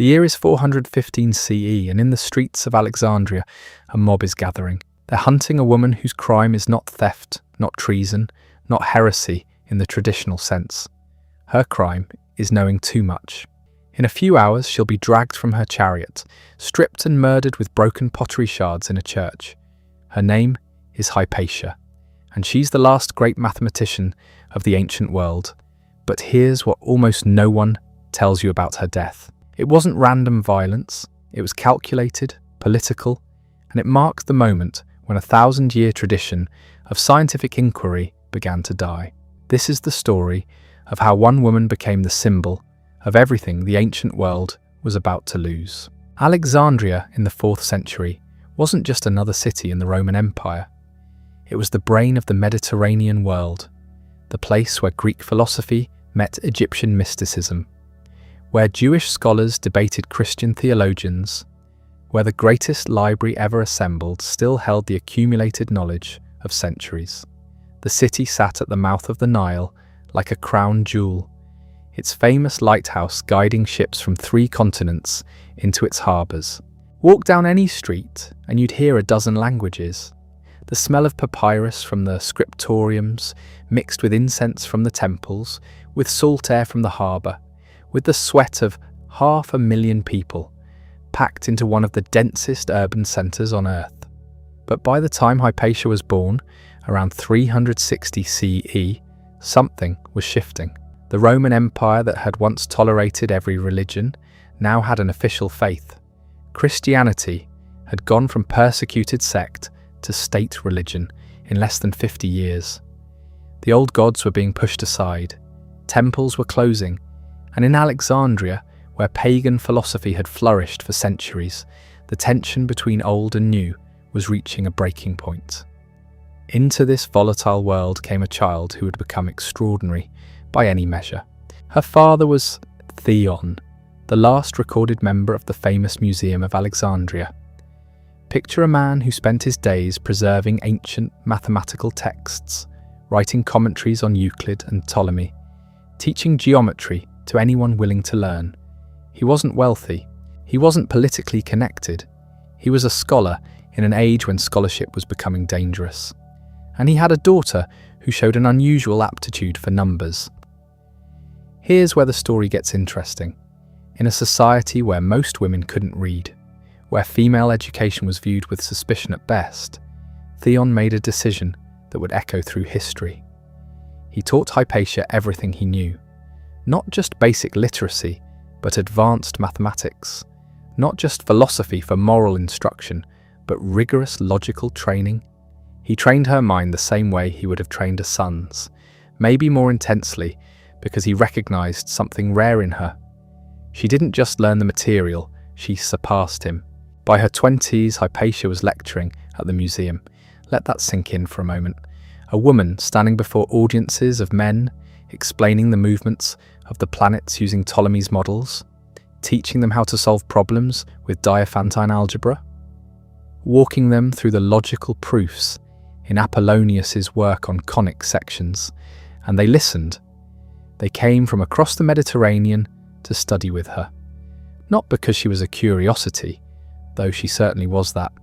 The year is 415 CE, and in the streets of Alexandria, a mob is gathering. They're hunting a woman whose crime is not theft, not treason, not heresy in the traditional sense. Her crime is knowing too much. In a few hours, she'll be dragged from her chariot, stripped and murdered with broken pottery shards in a church. Her name is Hypatia, and she's the last great mathematician of the ancient world. But here's what almost no one tells you about her death. It wasn't random violence, it was calculated, political, and it marked the moment when a 1,000-year tradition of scientific inquiry began to die. This is the story of how one woman became the symbol of everything the ancient world was about to lose. Alexandria in the 4th century wasn't just another city in the Roman Empire. It was the brain of the Mediterranean world, the place where Greek philosophy met Egyptian mysticism, where Jewish scholars debated Christian theologians, where the greatest library ever assembled still held the accumulated knowledge of centuries. The city sat at the mouth of the Nile like a crown jewel, its famous lighthouse guiding ships from 3 continents into its harbours. Walk down any street and you'd hear a dozen languages. The smell of papyrus from the scriptoriums, mixed with incense from the temples, with salt air from the harbour, with the sweat of 500,000 people, packed into one of the densest urban centres on Earth. But by the time Hypatia was born, around 360 CE, something was shifting. The Roman Empire that had once tolerated every religion now had an official faith. Christianity had gone from persecuted sect to state religion in less than 50 years. The old gods were being pushed aside, temples were closing, and in Alexandria, where pagan philosophy had flourished for centuries, the tension between old and new was reaching a breaking point. Into this volatile world came a child who would become extraordinary by any measure. Her father was Theon, the last recorded member of the famous Museum of Alexandria. Picture a man who spent his days preserving ancient mathematical texts, writing commentaries on Euclid and Ptolemy, teaching geometry to anyone willing to learn. He wasn't wealthy, he wasn't politically connected, he was a scholar in an age when scholarship was becoming dangerous. And he had a daughter who showed an unusual aptitude for numbers. Here's where the story gets interesting. In a society where most women couldn't read, where female education was viewed with suspicion at best, Theon made a decision that would echo through history. He taught Hypatia everything he knew. Not just basic literacy, but advanced mathematics. Not just philosophy for moral instruction, but rigorous logical training. He trained her mind the same way he would have trained a son's, maybe more intensely, because he recognized something rare in her. She didn't just learn the material, she surpassed him. By her 20s, Hypatia was lecturing at the museum. Let that sink in for a moment. A woman standing before audiences of men, explaining the movements of the planets using Ptolemy's models, teaching them how to solve problems with Diophantine algebra, walking them through the logical proofs in Apollonius's work on conic sections, and they listened. They came from across the Mediterranean to study with her. Not because she was a curiosity, though she certainly was that,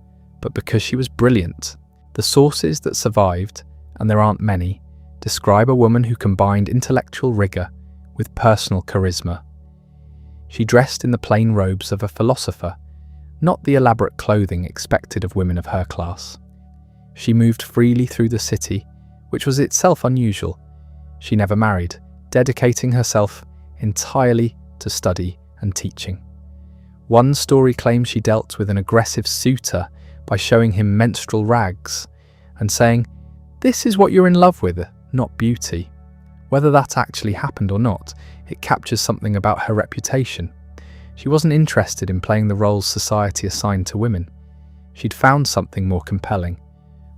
but because she was brilliant. The sources that survived, and there aren't many, describe a woman who combined intellectual rigour with personal charisma. She dressed in the plain robes of a philosopher, not the elaborate clothing expected of women of her class. She moved freely through the city, which was itself unusual. She never married, dedicating herself entirely to study and teaching. One story claims she dealt with an aggressive suitor by showing him menstrual rags and saying, "This is what you're in love with, not beauty." Whether that actually happened or not, it captures something about her reputation. She wasn't interested in playing the roles society assigned to women. She'd found something more compelling.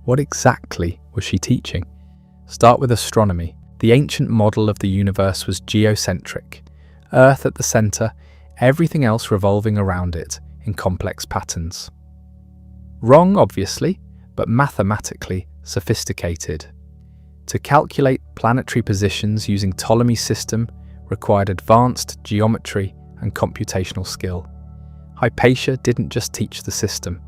What exactly was she teaching? Start with astronomy. The ancient model of the universe was geocentric. Earth at the centre, everything else revolving around it in complex patterns. Wrong, obviously, but mathematically sophisticated. To calculate planetary positions using Ptolemy's system required advanced geometry and computational skill. Hypatia didn't just teach the system.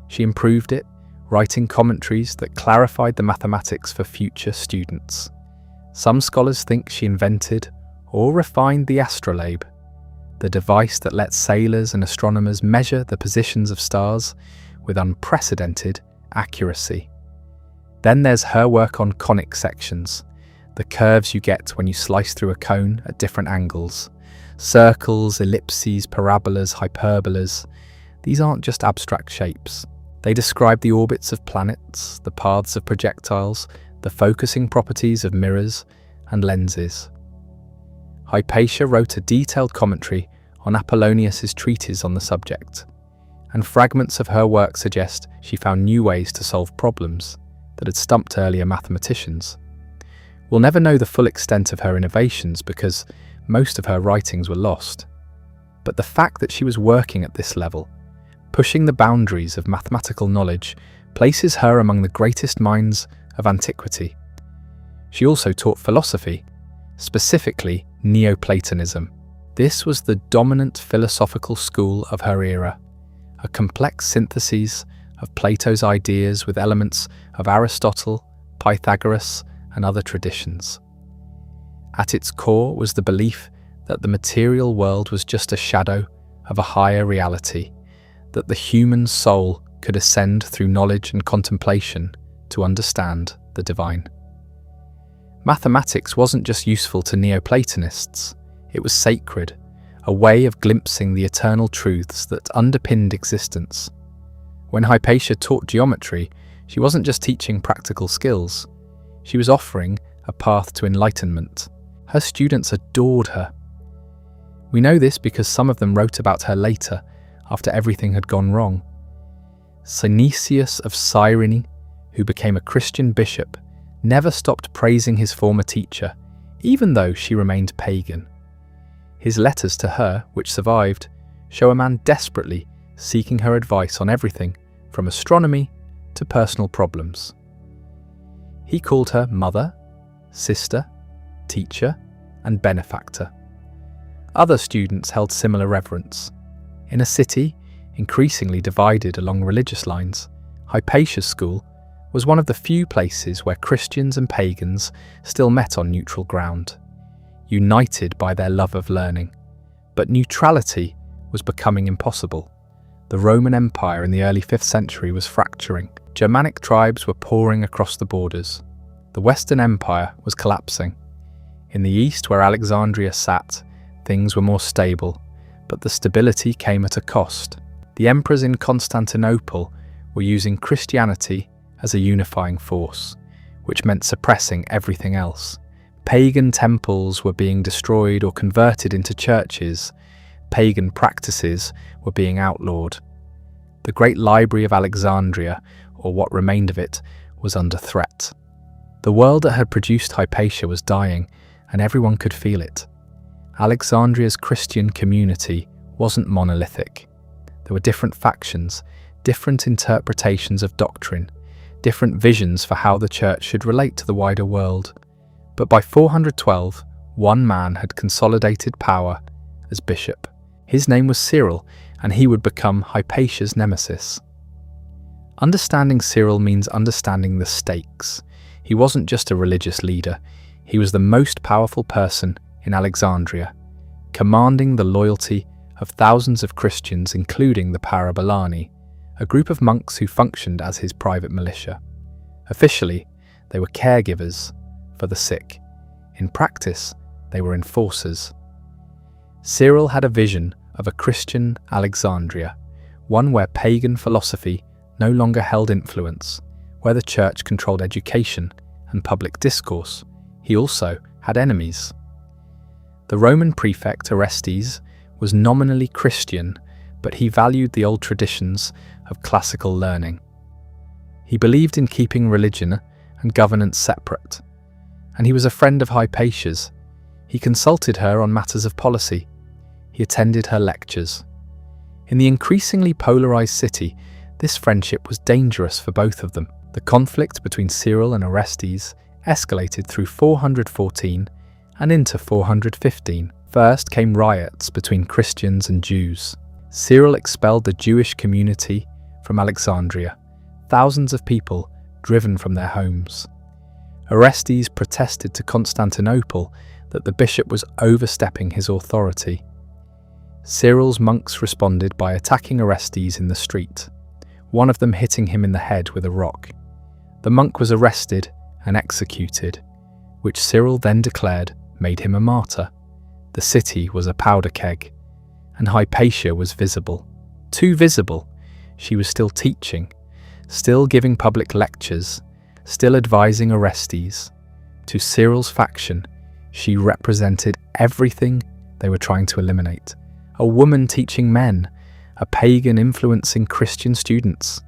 She improved it, writing commentaries that clarified the mathematics for future students. Some scholars think she invented or refined the astrolabe, the device that lets sailors and astronomers measure the positions of stars with unprecedented accuracy. Then there's her work on conic sections, the curves you get when you slice through a cone at different angles. Circles, ellipses, parabolas, hyperbolas. These aren't just abstract shapes. They describe the orbits of planets, the paths of projectiles, the focusing properties of mirrors and lenses. Hypatia wrote a detailed commentary on Apollonius's treatise on the subject, and fragments of her work suggest she found new ways to solve problems that had stumped earlier mathematicians. We'll never know the full extent of her innovations because most of her writings were lost. But the fact that she was working at this level, pushing the boundaries of mathematical knowledge, places her among the greatest minds of antiquity. She also taught philosophy, specifically Neoplatonism. This was the dominant philosophical school of her era, a complex synthesis of Plato's ideas with elements of Aristotle, Pythagoras, and other traditions. At its core was the belief that the material world was just a shadow of a higher reality, that the human soul could ascend through knowledge and contemplation to understand the divine. Mathematics wasn't just useful to Neoplatonists, it was sacred, a way of glimpsing the eternal truths that underpinned existence. When Hypatia taught geometry, she wasn't just teaching practical skills, she was offering a path to enlightenment. Her students adored her. We know this because some of them wrote about her later, after everything had gone wrong. Synesius of Cyrene, who became a Christian bishop, never stopped praising his former teacher, even though she remained pagan. His letters to her, which survived, show a man desperately seeking her advice on everything from astronomy to personal problems. He called her mother, sister, teacher, and benefactor. Other students held similar reverence. In a city increasingly divided along religious lines, Hypatia's school was one of the few places where Christians and pagans still met on neutral ground, united by their love of learning. But neutrality was becoming impossible. The Roman Empire in the early 5th century was fracturing. Germanic tribes were pouring across the borders. The Western Empire was collapsing. In the east, where Alexandria sat, things were more stable, but the stability came at a cost. The emperors in Constantinople were using Christianity as a unifying force, which meant suppressing everything else. Pagan temples were being destroyed or converted into churches. Pagan practices were being outlawed. The great library of Alexandria, or what remained of it, was under threat. The world that had produced Hypatia was dying, and everyone could feel it. Alexandria's Christian community wasn't monolithic. There were different factions, different interpretations of doctrine, different visions for how the church should relate to the wider world. But by 412, one man had consolidated power as bishop. His name was Cyril, and he would become Hypatia's nemesis. Understanding Cyril means understanding the stakes. He wasn't just a religious leader, he was the most powerful person in Alexandria, commanding the loyalty of thousands of Christians, including the Parabolani, a group of monks who functioned as his private militia. Officially, they were caregivers for the sick. In practice, they were enforcers. Cyril had a vision of a Christian Alexandria, one where pagan philosophy no longer held influence, where the church controlled education and public discourse. He also had enemies. The Roman prefect Orestes was nominally Christian, but he valued the old traditions of classical learning. He believed in keeping religion and governance separate, and he was a friend of Hypatia's. He consulted her on matters of policy. He attended her lectures. In the increasingly polarized city, this friendship was dangerous for both of them. The conflict between Cyril and Orestes escalated through 414 and into 415. First came riots between Christians and Jews. Cyril expelled the Jewish community from Alexandria, thousands of people driven from their homes. Orestes protested to Constantinople that the bishop was overstepping his authority. Cyril's monks responded by attacking Orestes in the street, one of them hitting him in the head with a rock. The monk was arrested and executed, which Cyril then declared made him a martyr. The city was a powder keg, and Hypatia was visible. Too visible. She was still teaching, still giving public lectures, still advising Orestes. To Cyril's faction, she represented everything they were trying to eliminate. A woman teaching men, a pagan influencing Christian students,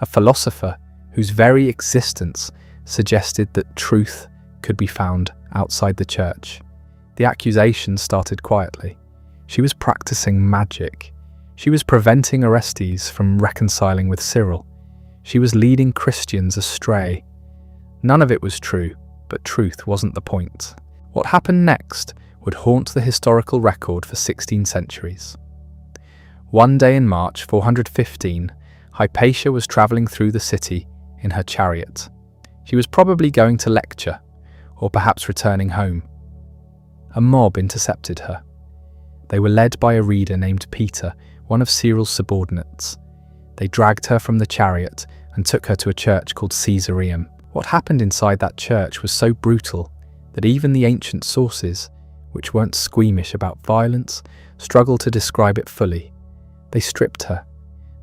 a philosopher whose very existence suggested that truth could be found outside the church. The accusations started quietly. She was practicing magic. She was preventing Orestes from reconciling with Cyril. She was leading Christians astray. None of it was true, but truth wasn't the point. What happened next would haunt the historical record for 16 centuries. One day in March 415, Hypatia was travelling through the city in her chariot. She was probably going to lecture, or perhaps returning home. A mob intercepted her. They were led by a reader named Peter, one of Cyril's subordinates. They dragged her from the chariot and took her to a church called Caesareum. What happened inside that church was so brutal that even the ancient sources, which weren't squeamish about violence, struggled to describe it fully. They stripped her.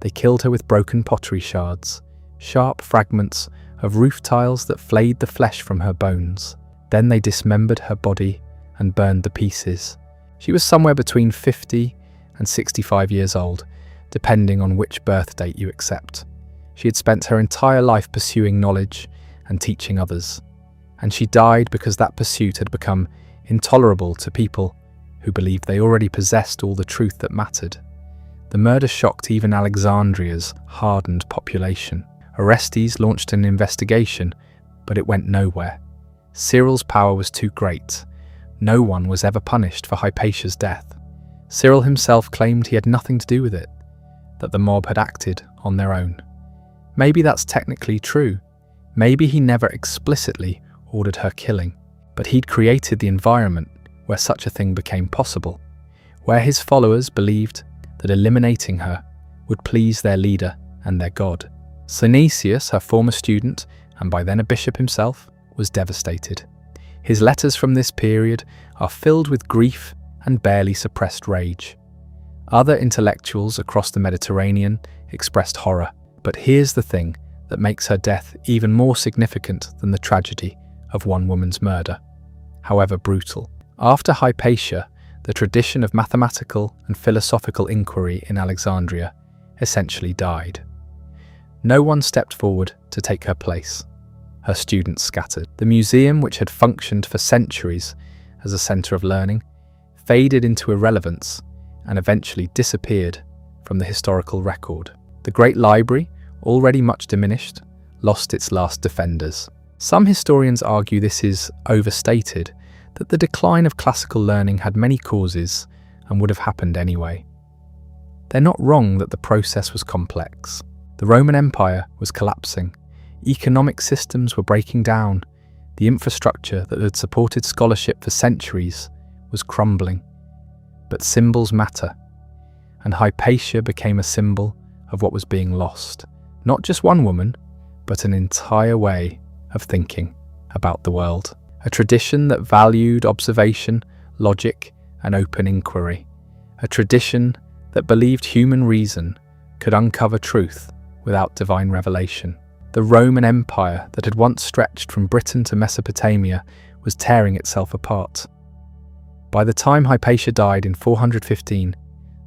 They killed her with broken pottery shards, sharp fragments of roof tiles that flayed the flesh from her bones. Then they dismembered her body and burned the pieces. She was somewhere between 50 and 65 years old, depending on which birth date you accept. She had spent her entire life pursuing knowledge and teaching others, and she died because that pursuit had become intolerable to people who believed they already possessed all the truth that mattered. The murder shocked even Alexandria's hardened population. Orestes launched an investigation, but it went nowhere. Cyril's power was too great. No one was ever punished for Hypatia's death. Cyril himself claimed he had nothing to do with it, that the mob had acted on their own. Maybe that's technically true. Maybe he never explicitly ordered her killing, but he'd created the environment where such a thing became possible, where his followers believed that eliminating her would please their leader and their god. Synesius, her former student, and by then a bishop himself, was devastated. His letters from this period are filled with grief and barely suppressed rage. Other intellectuals across the Mediterranean expressed horror, but here's the thing that makes her death even more significant than the tragedy of one woman's murder, however brutal. After Hypatia, the tradition of mathematical and philosophical inquiry in Alexandria essentially died. No one stepped forward to take her place. Her students scattered. The museum, which had functioned for centuries as a centre of learning, faded into irrelevance and eventually disappeared from the historical record. The Great Library, already much diminished, lost its last defenders. Some historians argue this is overstated, that the decline of classical learning had many causes and would have happened anyway. They're not wrong that the process was complex. The Roman Empire was collapsing. Economic systems were breaking down. The infrastructure that had supported scholarship for centuries was crumbling. But symbols matter, and Hypatia became a symbol of what was being lost. Not just one woman, but an entire way of thinking about the world. A tradition that valued observation, logic, and open inquiry. A tradition that believed human reason could uncover truth without divine revelation. The Roman Empire that had once stretched from Britain to Mesopotamia was tearing itself apart. By the time Hypatia died in 415,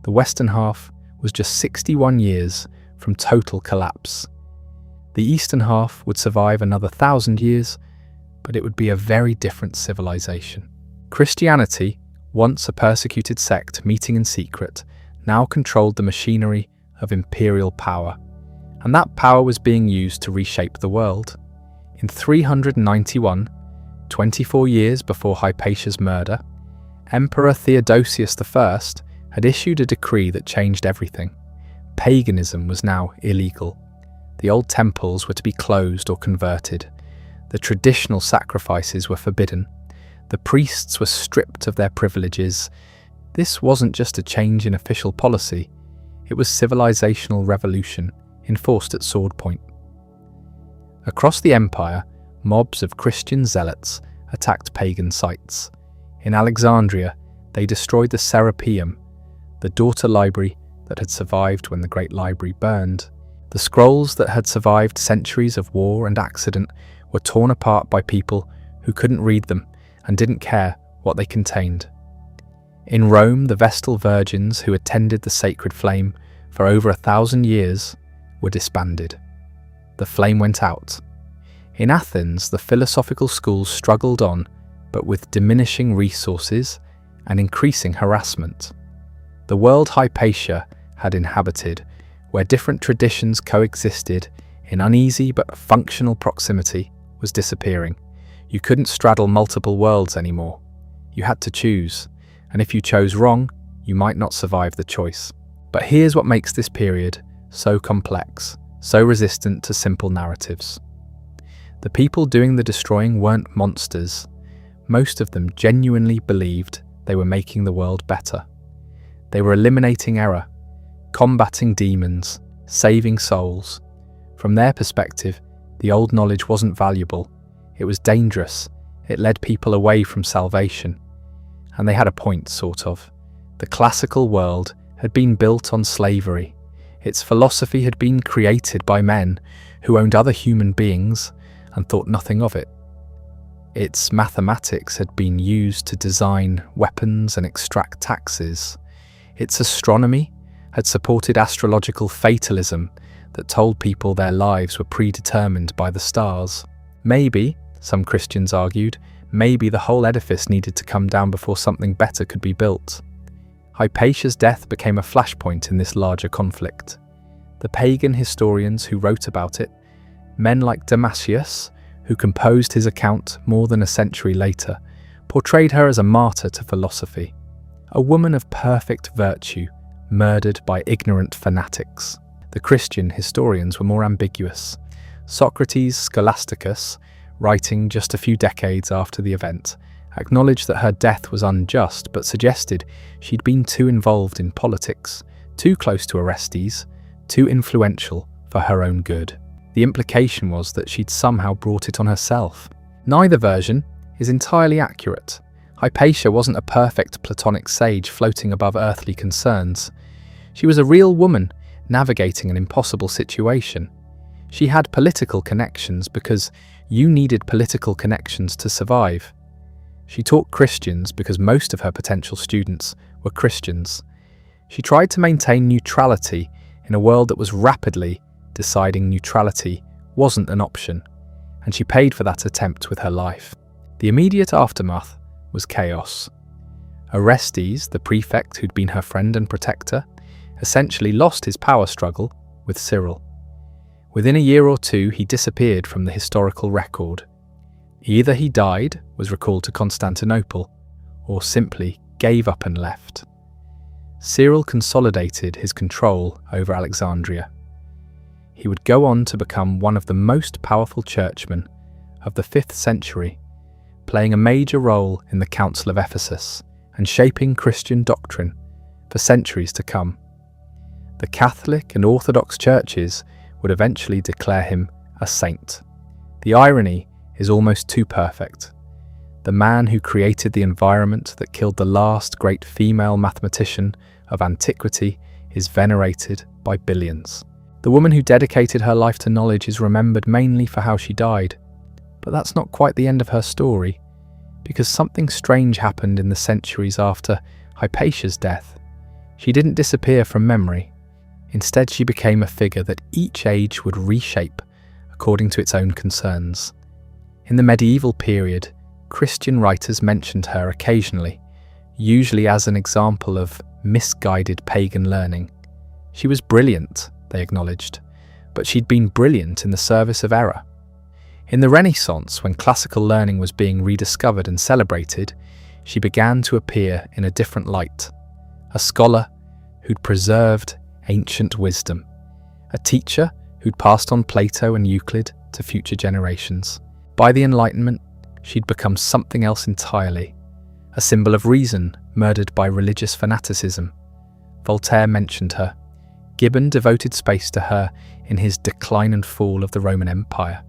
the western half was just 61 years from total collapse. The eastern half would survive another 1,000 years, but it would be a very different civilization. Christianity, once a persecuted sect meeting in secret, now controlled the machinery of imperial power, and that power was being used to reshape the world. In 391, 24 years before Hypatia's murder, Emperor Theodosius I had issued a decree that changed everything. Paganism was now illegal. The old temples were to be closed or converted. The traditional sacrifices were forbidden. The priests were stripped of their privileges. This wasn't just a change in official policy, it was civilizational revolution enforced at sword point. Across the empire, mobs of Christian zealots attacked pagan sites. In Alexandria, they destroyed the Serapeum, the daughter library that had survived when the Great Library burned. The scrolls that had survived centuries of war and accident were torn apart by people who couldn't read them and didn't care what they contained. In Rome, the Vestal Virgins who attended the sacred flame for over 1,000 years were disbanded. The flame went out. In Athens, the philosophical schools struggled on, but with diminishing resources and increasing harassment. The world Hypatia had inhabited, where different traditions coexisted in uneasy but functional proximity, was disappearing. You couldn't straddle multiple worlds anymore. You had to choose, and if you chose wrong, you might not survive the choice. But here's what makes this period so complex, so resistant to simple narratives. The people doing the destroying weren't monsters. Most of them genuinely believed they were making the world better. They were eliminating error, combating demons, saving souls. From their perspective, the old knowledge wasn't valuable. It was dangerous. It led people away from salvation. And they had a point, sort of. The classical world had been built on slavery. Its philosophy had been created by men who owned other human beings and thought nothing of it. Its mathematics had been used to design weapons and extract taxes. Its astronomy had supported astrological fatalism that told people their lives were predetermined by the stars. Maybe, some Christians argued, maybe the whole edifice needed to come down before something better could be built. Hypatia's death became a flashpoint in this larger conflict. The pagan historians who wrote about it, men like Damascius, who composed his account more than a century later, portrayed her as a martyr to philosophy, a woman of perfect virtue, murdered by ignorant fanatics. The Christian historians were more ambiguous. Socrates Scholasticus, writing just a few decades after the event, acknowledged that her death was unjust but suggested she'd been too involved in politics, too close to Orestes, too influential for her own good. The implication was that she'd somehow brought it on herself. Neither version is entirely accurate. Hypatia wasn't a perfect Platonic sage floating above earthly concerns. She was a real woman navigating an impossible situation. She had political connections because you needed political connections to survive. She taught Christians because most of her potential students were Christians. She tried to maintain neutrality in a world that was rapidly deciding neutrality wasn't an option, and she paid for that attempt with her life. The immediate aftermath was chaos. Orestes, the prefect who'd been her friend and protector, essentially lost his power struggle with Cyril. Within a year or two, he disappeared from the historical record. Either he died, was recalled to Constantinople, or simply gave up and left. Cyril consolidated his control over Alexandria. He would go on to become one of the most powerful churchmen of the 5th century, playing a major role in the Council of Ephesus and shaping Christian doctrine for centuries to come. The Catholic and Orthodox churches would eventually declare him a saint. The irony is almost too perfect. The man who created the environment that killed the last great female mathematician of antiquity is venerated by billions. The woman who dedicated her life to knowledge is remembered mainly for how she died. But that's not quite the end of her story, because something strange happened in the centuries after Hypatia's death. She didn't disappear from memory. Instead, she became a figure that each age would reshape according to its own concerns. In the medieval period, Christian writers mentioned her occasionally, usually as an example of misguided pagan learning. She was brilliant, they acknowledged, but she'd been brilliant in the service of error. In the Renaissance, when classical learning was being rediscovered and celebrated, she began to appear in a different light, a scholar who'd preserved ancient wisdom, a teacher who'd passed on Plato and Euclid to future generations. By the Enlightenment, she'd become something else entirely, a symbol of reason murdered by religious fanaticism. Voltaire mentioned her. Gibbon devoted space to her in his Decline and Fall of the Roman Empire.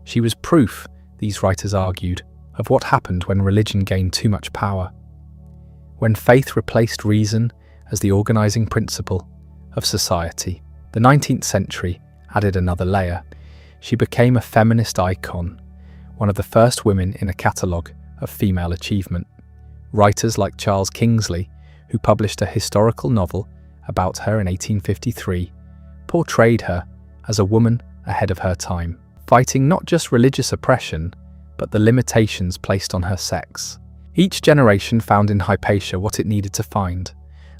She was proof, these writers argued, of what happened when religion gained too much power. When faith replaced reason as the organizing principle of society. The 19th century added another layer. She became a feminist icon, one of the first women in a catalogue of female achievement. Writers like Charles Kingsley, who published a historical novel about her in 1853, portrayed her as a woman ahead of her time, fighting not just religious oppression, but the limitations placed on her sex. Each generation found in Hypatia what it needed to find: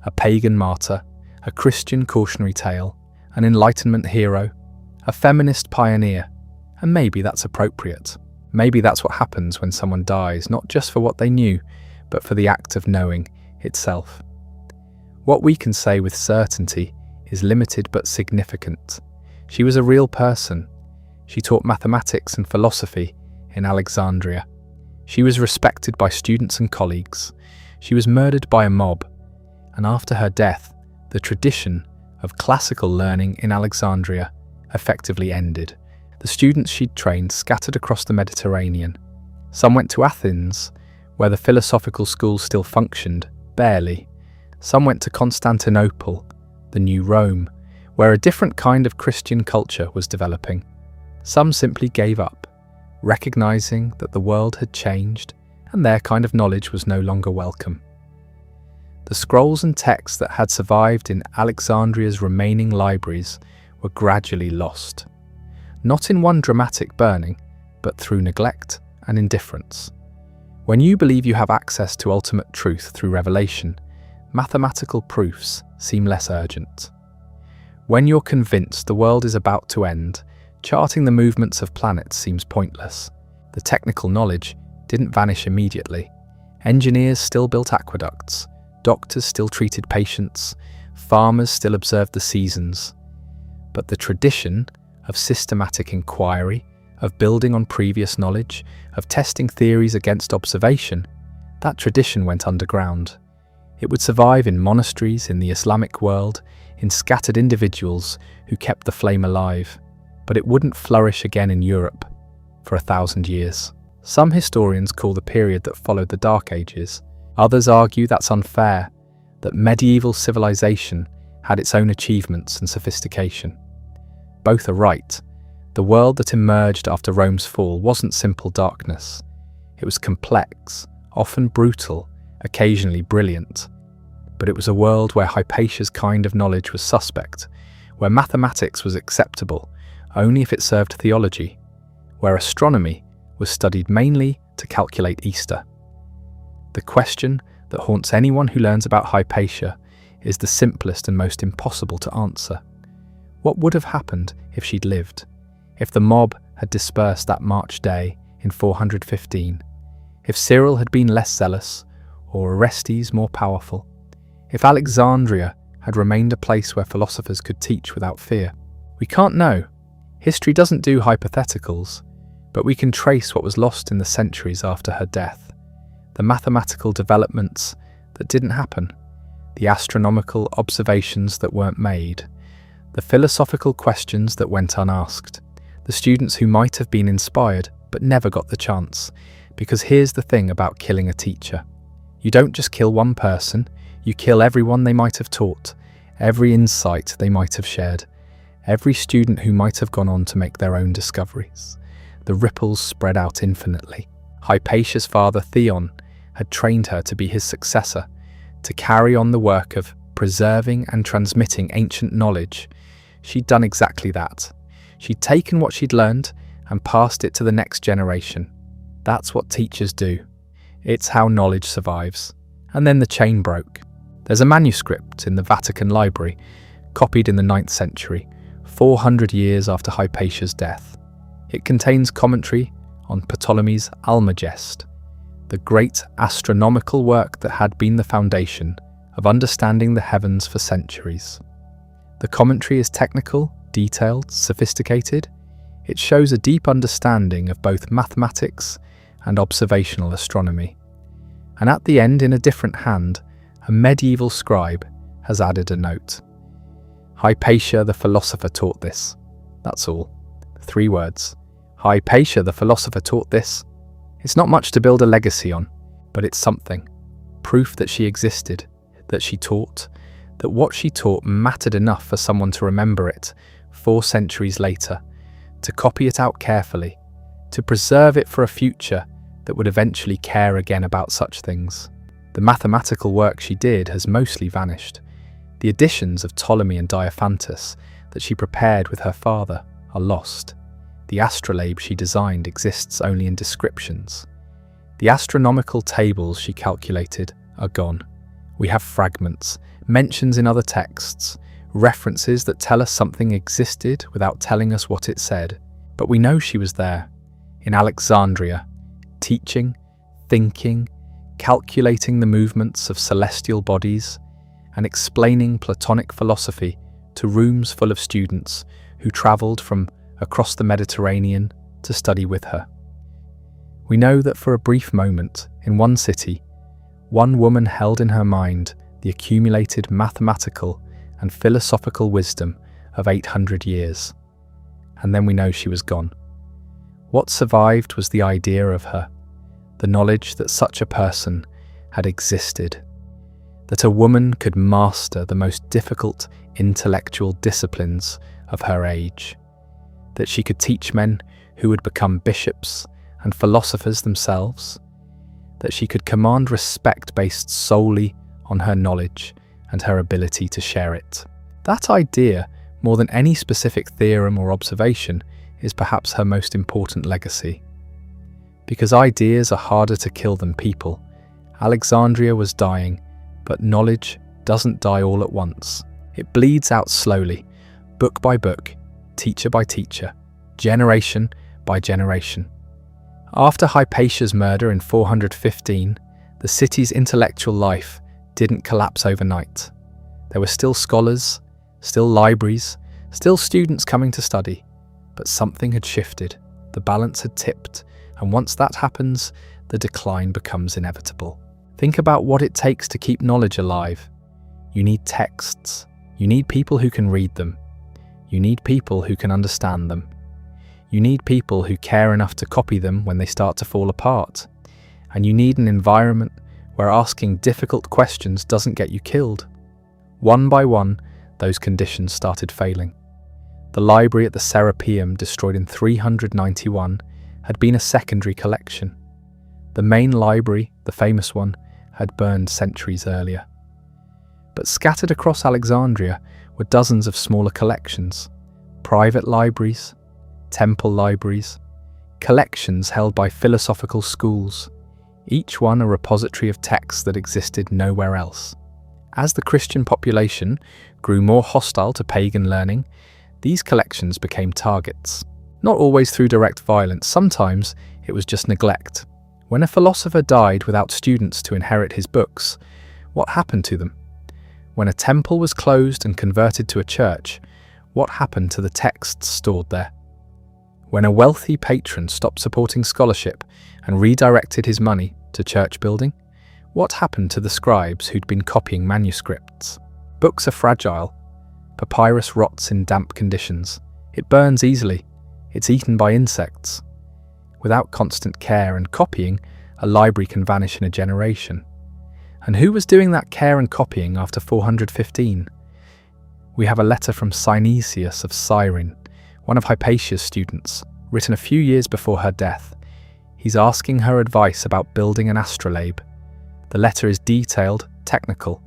a pagan martyr, a Christian cautionary tale, an Enlightenment hero, a feminist pioneer. And maybe that's appropriate. Maybe that's what happens when someone dies, not just for what they knew, but for the act of knowing itself. What we can say with certainty is limited but significant. She was a real person. She taught mathematics and philosophy in Alexandria. She was respected by students and colleagues. She was murdered by a mob. And after her death, the tradition of classical learning in Alexandria effectively ended. The students she'd trained scattered across the Mediterranean. Some went to Athens, where the philosophical school still functioned, barely. Some went to Constantinople, the new Rome, where a different kind of Christian culture was developing. Some simply gave up, recognizing that the world had changed and their kind of knowledge was no longer welcome. The scrolls and texts that had survived in Alexandria's remaining libraries were gradually lost, not in one dramatic burning, but through neglect and indifference. When you believe you have access to ultimate truth through revelation, mathematical proofs seem less urgent. When you're convinced the world is about to end, charting the movements of planets seems pointless. The technical knowledge didn't vanish immediately. Engineers still built aqueducts, doctors still treated patients, farmers still observed the seasons. But the tradition of systematic inquiry, of building on previous knowledge, of testing theories against observation, that tradition went underground. It would survive in monasteries in the Islamic world, in scattered individuals who kept the flame alive, but it wouldn't flourish again in Europe for 1,000 years. Some historians call the period that followed the Dark Ages. Others argue that's unfair, that medieval civilization had its own achievements and sophistication. Both are right. The world that emerged after Rome's fall wasn't simple darkness. It was complex, often brutal, occasionally brilliant. But it was a world where Hypatia's kind of knowledge was suspect, where mathematics was acceptable only if it served theology, where astronomy was studied mainly to calculate Easter. The question that haunts anyone who learns about Hypatia is the simplest and most impossible to answer. What would have happened if she'd lived? If the mob had dispersed that March day in 415? If Cyril had been less zealous, or Orestes more powerful? If Alexandria had remained a place where philosophers could teach without fear? We can't know. History doesn't do hypotheticals, but we can trace what was lost in the centuries after her death. The mathematical developments that didn't happen, the astronomical observations that weren't made, the philosophical questions that went unasked, the students who might have been inspired but never got the chance. Because here's the thing about killing a teacher. You don't just kill one person, you kill everyone they might have taught, every insight they might have shared, every student who might have gone on to make their own discoveries. The ripples spread out infinitely. Hypatia's father Theon had trained her to be his successor, to carry on the work of preserving and transmitting ancient knowledge. She'd done exactly that. She'd taken what she'd learned and passed it to the next generation. That's what teachers do. It's how knowledge survives. And then the chain broke. There's a manuscript in the Vatican Library, copied in the 9th century, 400 years after Hypatia's death. It contains commentary on Ptolemy's Almagest, the great astronomical work that had been the foundation of understanding the heavens for centuries. The commentary is technical, detailed, sophisticated. It shows a deep understanding of both mathematics and observational astronomy. And at the end, in a different hand, a medieval scribe has added a note. Hypatia the philosopher taught this. That's all. 3 words. Hypatia the philosopher taught this. It's not much to build a legacy on, but it's something. Proof that she existed, that she taught, that what she taught mattered enough for someone to remember it 4 centuries later, to copy it out carefully, to preserve it for a future that would eventually care again about such things. The mathematical work she did has mostly vanished. The editions of Ptolemy and Diophantus that she prepared with her father are lost. The astrolabe she designed exists only in descriptions. The astronomical tables she calculated are gone. We have fragments, mentions in other texts, references that tell us something existed without telling us what it said. But we know she was there, in Alexandria, teaching, thinking, calculating the movements of celestial bodies, and explaining Platonic philosophy to rooms full of students who travelled from across the Mediterranean to study with her. We know that for a brief moment, in one city, one woman held in her mind the accumulated mathematical and philosophical wisdom of 800 years. And then we know she was gone. What survived was the idea of her, the knowledge that such a person had existed, that a woman could master the most difficult intellectual disciplines of her age, that she could teach men who would become bishops and philosophers themselves, that she could command respect based solely on her knowledge and her ability to share it. That idea, more than any specific theorem or observation, is perhaps her most important legacy. Because ideas are harder to kill than people, Alexandria was dying, but knowledge doesn't die all at once. It bleeds out slowly, book by book, teacher by teacher, generation by generation. After Hypatia's murder in 415, the city's intellectual life didn't collapse overnight. There were still scholars, still libraries, still students coming to study, but something had shifted, the balance had tipped, and once that happens, the decline becomes inevitable. Think about what it takes to keep knowledge alive. You need texts. You need people who can read them. You need people who can understand them. You need people who care enough to copy them when they start to fall apart. And you need an environment where asking difficult questions doesn't get you killed. One by one, those conditions started failing. The library at the Serapeum, destroyed in 391, had been a secondary collection. The main library, the famous one, had burned centuries earlier. But scattered across Alexandria were dozens of smaller collections, private libraries, temple libraries, collections held by philosophical schools, each one a repository of texts that existed nowhere else. As the Christian population grew more hostile to pagan learning, these collections became targets. Not always through direct violence, sometimes it was just neglect. When a philosopher died without students to inherit his books, what happened to them? When a temple was closed and converted to a church, what happened to the texts stored there? When a wealthy patron stopped supporting scholarship and redirected his money to church building, what happened to the scribes who'd been copying manuscripts? Books are fragile. Papyrus rots in damp conditions. It burns easily. It's eaten by insects. Without constant care and copying, a library can vanish in a generation. And who was doing that care and copying after 415? We have a letter from Synesius of Cyril, one of Hypatia's students, written a few years before her death. He's asking her advice about building an astrolabe. The letter is detailed, technical,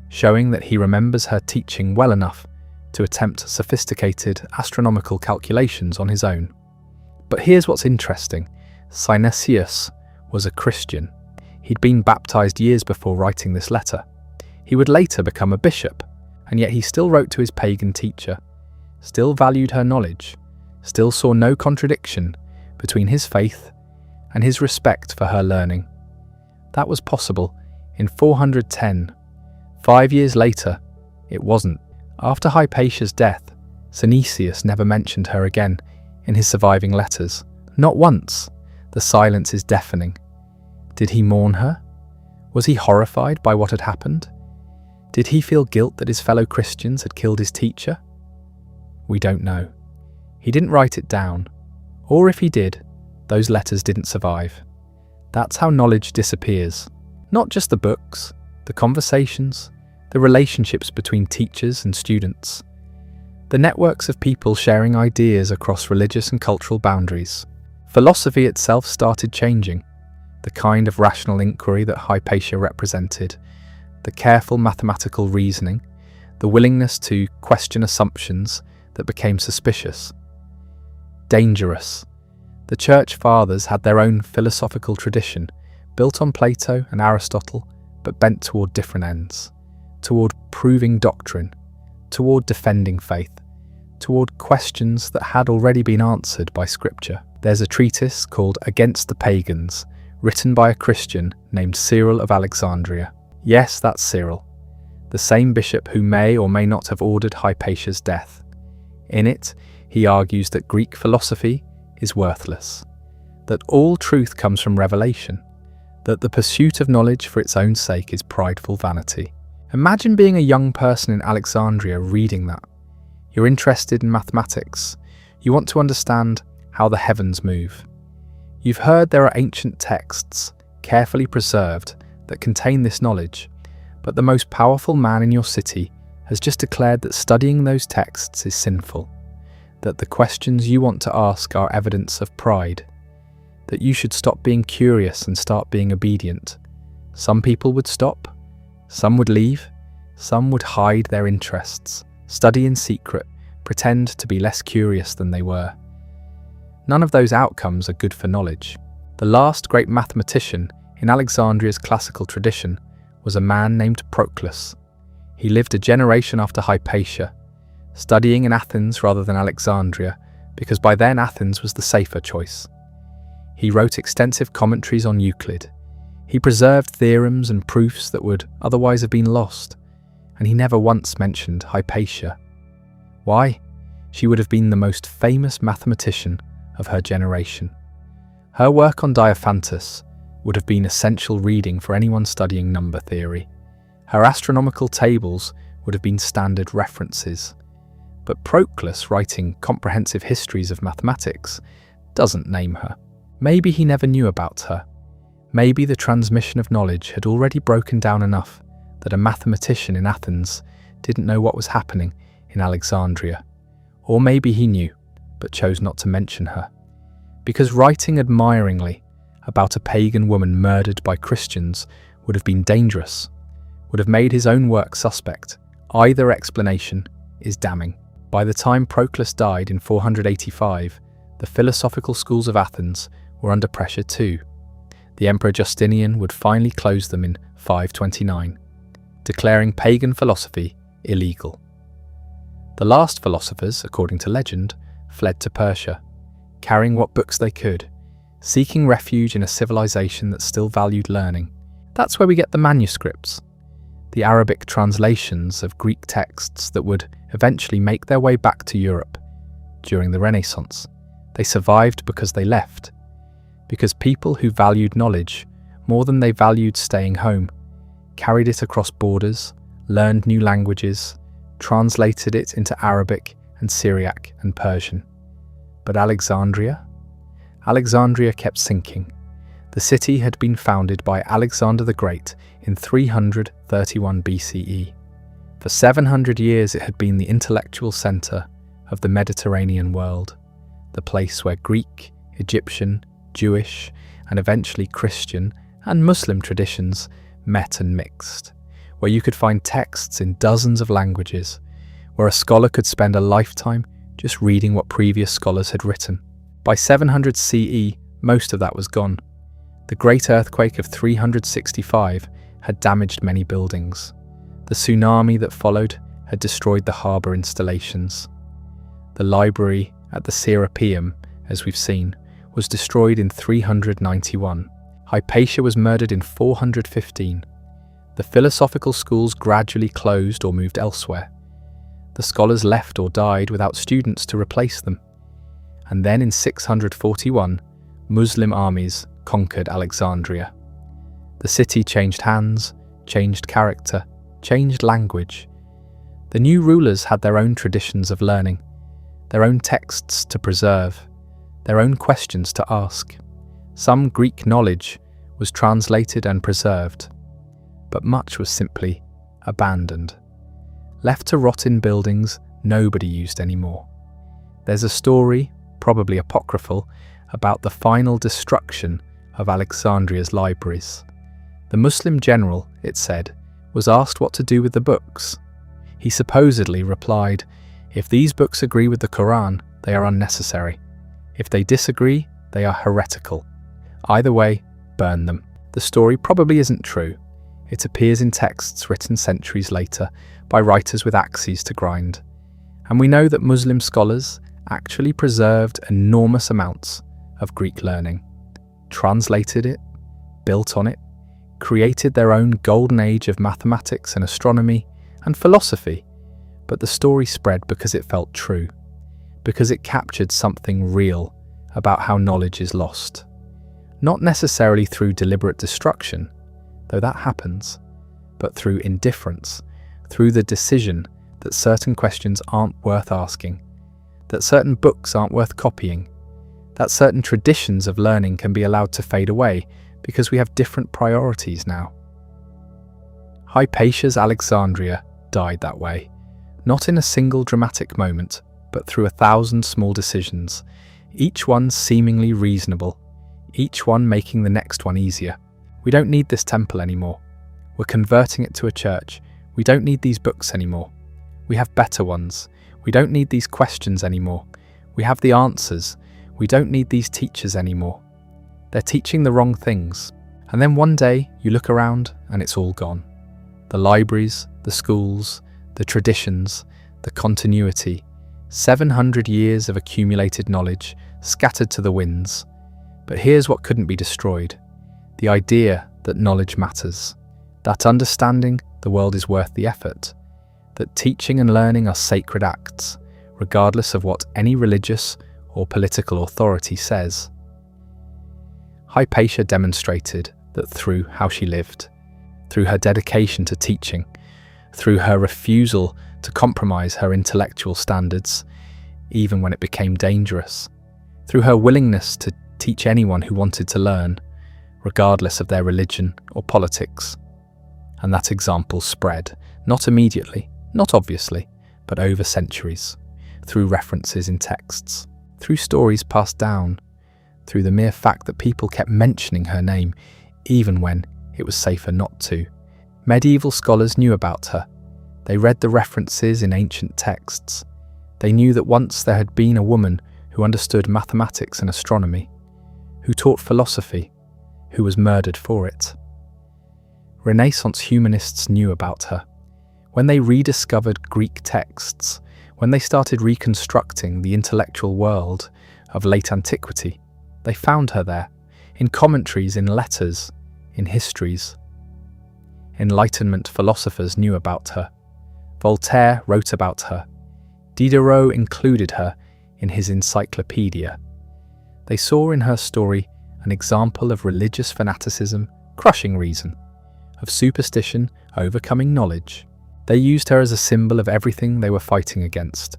showing that he remembers her teaching well enough to attempt sophisticated astronomical calculations on his own. But here's what's interesting. Synesius was a Christian. He'd been baptized years before writing this letter. He would later become a bishop, and yet he still wrote to his pagan teacher, still valued her knowledge, still saw no contradiction between his faith and his respect for her learning. That was possible in 410, 5 years later, it wasn't. After Hypatia's death, Synesius never mentioned her again in his surviving letters. Not once. The silence is deafening. Did he mourn her? Was he horrified by what had happened? Did he feel guilt that his fellow Christians had killed his teacher? We don't know. He didn't write it down. Or if he did, those letters didn't survive. That's how knowledge disappears. Not just the books, the conversations, the relationships between teachers and students. The networks of people sharing ideas across religious and cultural boundaries. Philosophy itself started changing. The kind of rational inquiry that Hypatia represented, the careful mathematical reasoning, the willingness to question assumptions that became suspicious. Dangerous. The Church Fathers had their own philosophical tradition, built on Plato and Aristotle, but bent toward different ends. Toward proving doctrine, toward defending faith, toward questions that had already been answered by Scripture. There's a treatise called Against the Pagans, written by a Christian named Cyril of Alexandria. Yes, that's Cyril, the same bishop who may or may not have ordered Hypatia's death. In it, he argues that Greek philosophy is worthless, that all truth comes from revelation, that the pursuit of knowledge for its own sake is prideful vanity. Imagine being a young person in Alexandria reading that. You're interested in mathematics. You want to understand how the heavens move. You've heard there are ancient texts, carefully preserved, that contain this knowledge, but the most powerful man in your city has just declared that studying those texts is sinful, that the questions you want to ask are evidence of pride, that you should stop being curious and start being obedient. Some people would stop, some would leave, some would hide their interests, study in secret, pretend to be less curious than they were. None of those outcomes are good for knowledge. The last great mathematician in Alexandria's classical tradition was a man named Proclus. He lived a generation after Hypatia, studying in Athens rather than Alexandria, because by then Athens was the safer choice. He wrote extensive commentaries on Euclid. He preserved theorems and proofs that would otherwise have been lost, and he never once mentioned Hypatia. Why? She would have been the most famous mathematician of her generation. Her work on Diophantus would have been essential reading for anyone studying number theory. Her astronomical tables would have been standard references. But Proclus, writing comprehensive histories of mathematics, doesn't name her. Maybe he never knew about her. Maybe the transmission of knowledge had already broken down enough that a mathematician in Athens didn't know what was happening in Alexandria. Or maybe he knew, but chose not to mention her. Because writing admiringly about a pagan woman murdered by Christians would have been dangerous, would have made his own work suspect. Either explanation is damning. By the time Proclus died in 485, the philosophical schools of Athens were under pressure too. The Emperor Justinian would finally close them in 529, declaring pagan philosophy illegal. The last philosophers, according to legend, fled to Persia, carrying what books they could, seeking refuge in a civilization that still valued learning. That's where we get the manuscripts, the Arabic translations of Greek texts that would eventually make their way back to Europe during the Renaissance. They survived because they left, because people who valued knowledge more than they valued staying home carried it across borders, learned new languages, translated it into Arabic and Syriac and Persian. But Alexandria? Alexandria kept sinking. The city had been founded by Alexander the Great in 331 BCE. For 700 years it had been the intellectual centre of the Mediterranean world, the place where Greek, Egyptian, Jewish, and eventually Christian and Muslim traditions met and mixed, where you could find texts in dozens of languages, where a scholar could spend a lifetime just reading what previous scholars had written. By 700 CE, most of that was gone. The great earthquake of 365 had damaged many buildings. The tsunami that followed had destroyed the harbour installations. The library at the Serapeum, as we've seen, was destroyed in 391. Hypatia was murdered in 415. The philosophical schools gradually closed or moved elsewhere. The scholars left or died without students to replace them. And then in 641, Muslim armies conquered Alexandria. The city changed hands, changed character, changed language. The new rulers had their own traditions of learning, their own texts to preserve, their own questions to ask. Some Greek knowledge was translated and preserved, but much was simply abandoned. Left to rot in buildings nobody used anymore. There's a story, probably apocryphal, about the final destruction of Alexandria's libraries. The Muslim general, it said, was asked what to do with the books. He supposedly replied, "If these books agree with the Quran, they are unnecessary. If they disagree, they are heretical. Either way, burn them." The story probably isn't true. It appears in texts written centuries later by writers with axes to grind. And we know that Muslim scholars actually preserved enormous amounts of Greek learning, translated it, built on it, created their own golden age of mathematics and astronomy and philosophy. But the story spread because it felt true, because it captured something real about how knowledge is lost. Not necessarily through deliberate destruction, though that happens, but through indifference, through the decision that certain questions aren't worth asking, that certain books aren't worth copying, that certain traditions of learning can be allowed to fade away because we have different priorities now. Hypatia's Alexandria died that way, not in a single dramatic moment, but through 1,000 small decisions, each one seemingly reasonable, each one making the next one easier. We don't need this temple anymore. We're converting it to a church. We don't need these books anymore. We have better ones. We don't need these questions anymore. We have the answers. We don't need these teachers anymore. They're teaching the wrong things. And then one day you look around and it's all gone. The libraries, the schools, the traditions, the continuity, 700 years of accumulated knowledge scattered to the winds. But here's what couldn't be destroyed: the idea that knowledge matters, that understanding the world is worth the effort, that teaching and learning are sacred acts, regardless of what any religious or political authority says. Hypatia demonstrated that through how she lived, through her dedication to teaching, through her refusal to compromise her intellectual standards, even when it became dangerous, through her willingness to teach anyone who wanted to learn, regardless of their religion or politics. And that example spread, not immediately, not obviously, but over centuries, through references in texts, through stories passed down, through the mere fact that people kept mentioning her name, even when it was safer not to. Medieval scholars knew about her. They read the references in ancient texts. They knew that once there had been a woman who understood mathematics and astronomy, who taught philosophy, who was murdered for it. Renaissance humanists knew about her. When they rediscovered Greek texts, when they started reconstructing the intellectual world of late antiquity, they found her there, in commentaries, in letters, in histories. Enlightenment philosophers knew about her. Voltaire wrote about her. Diderot included her in his encyclopedia. They saw in her story an example of religious fanaticism crushing reason, of superstition overcoming knowledge. They used her as a symbol of everything they were fighting against.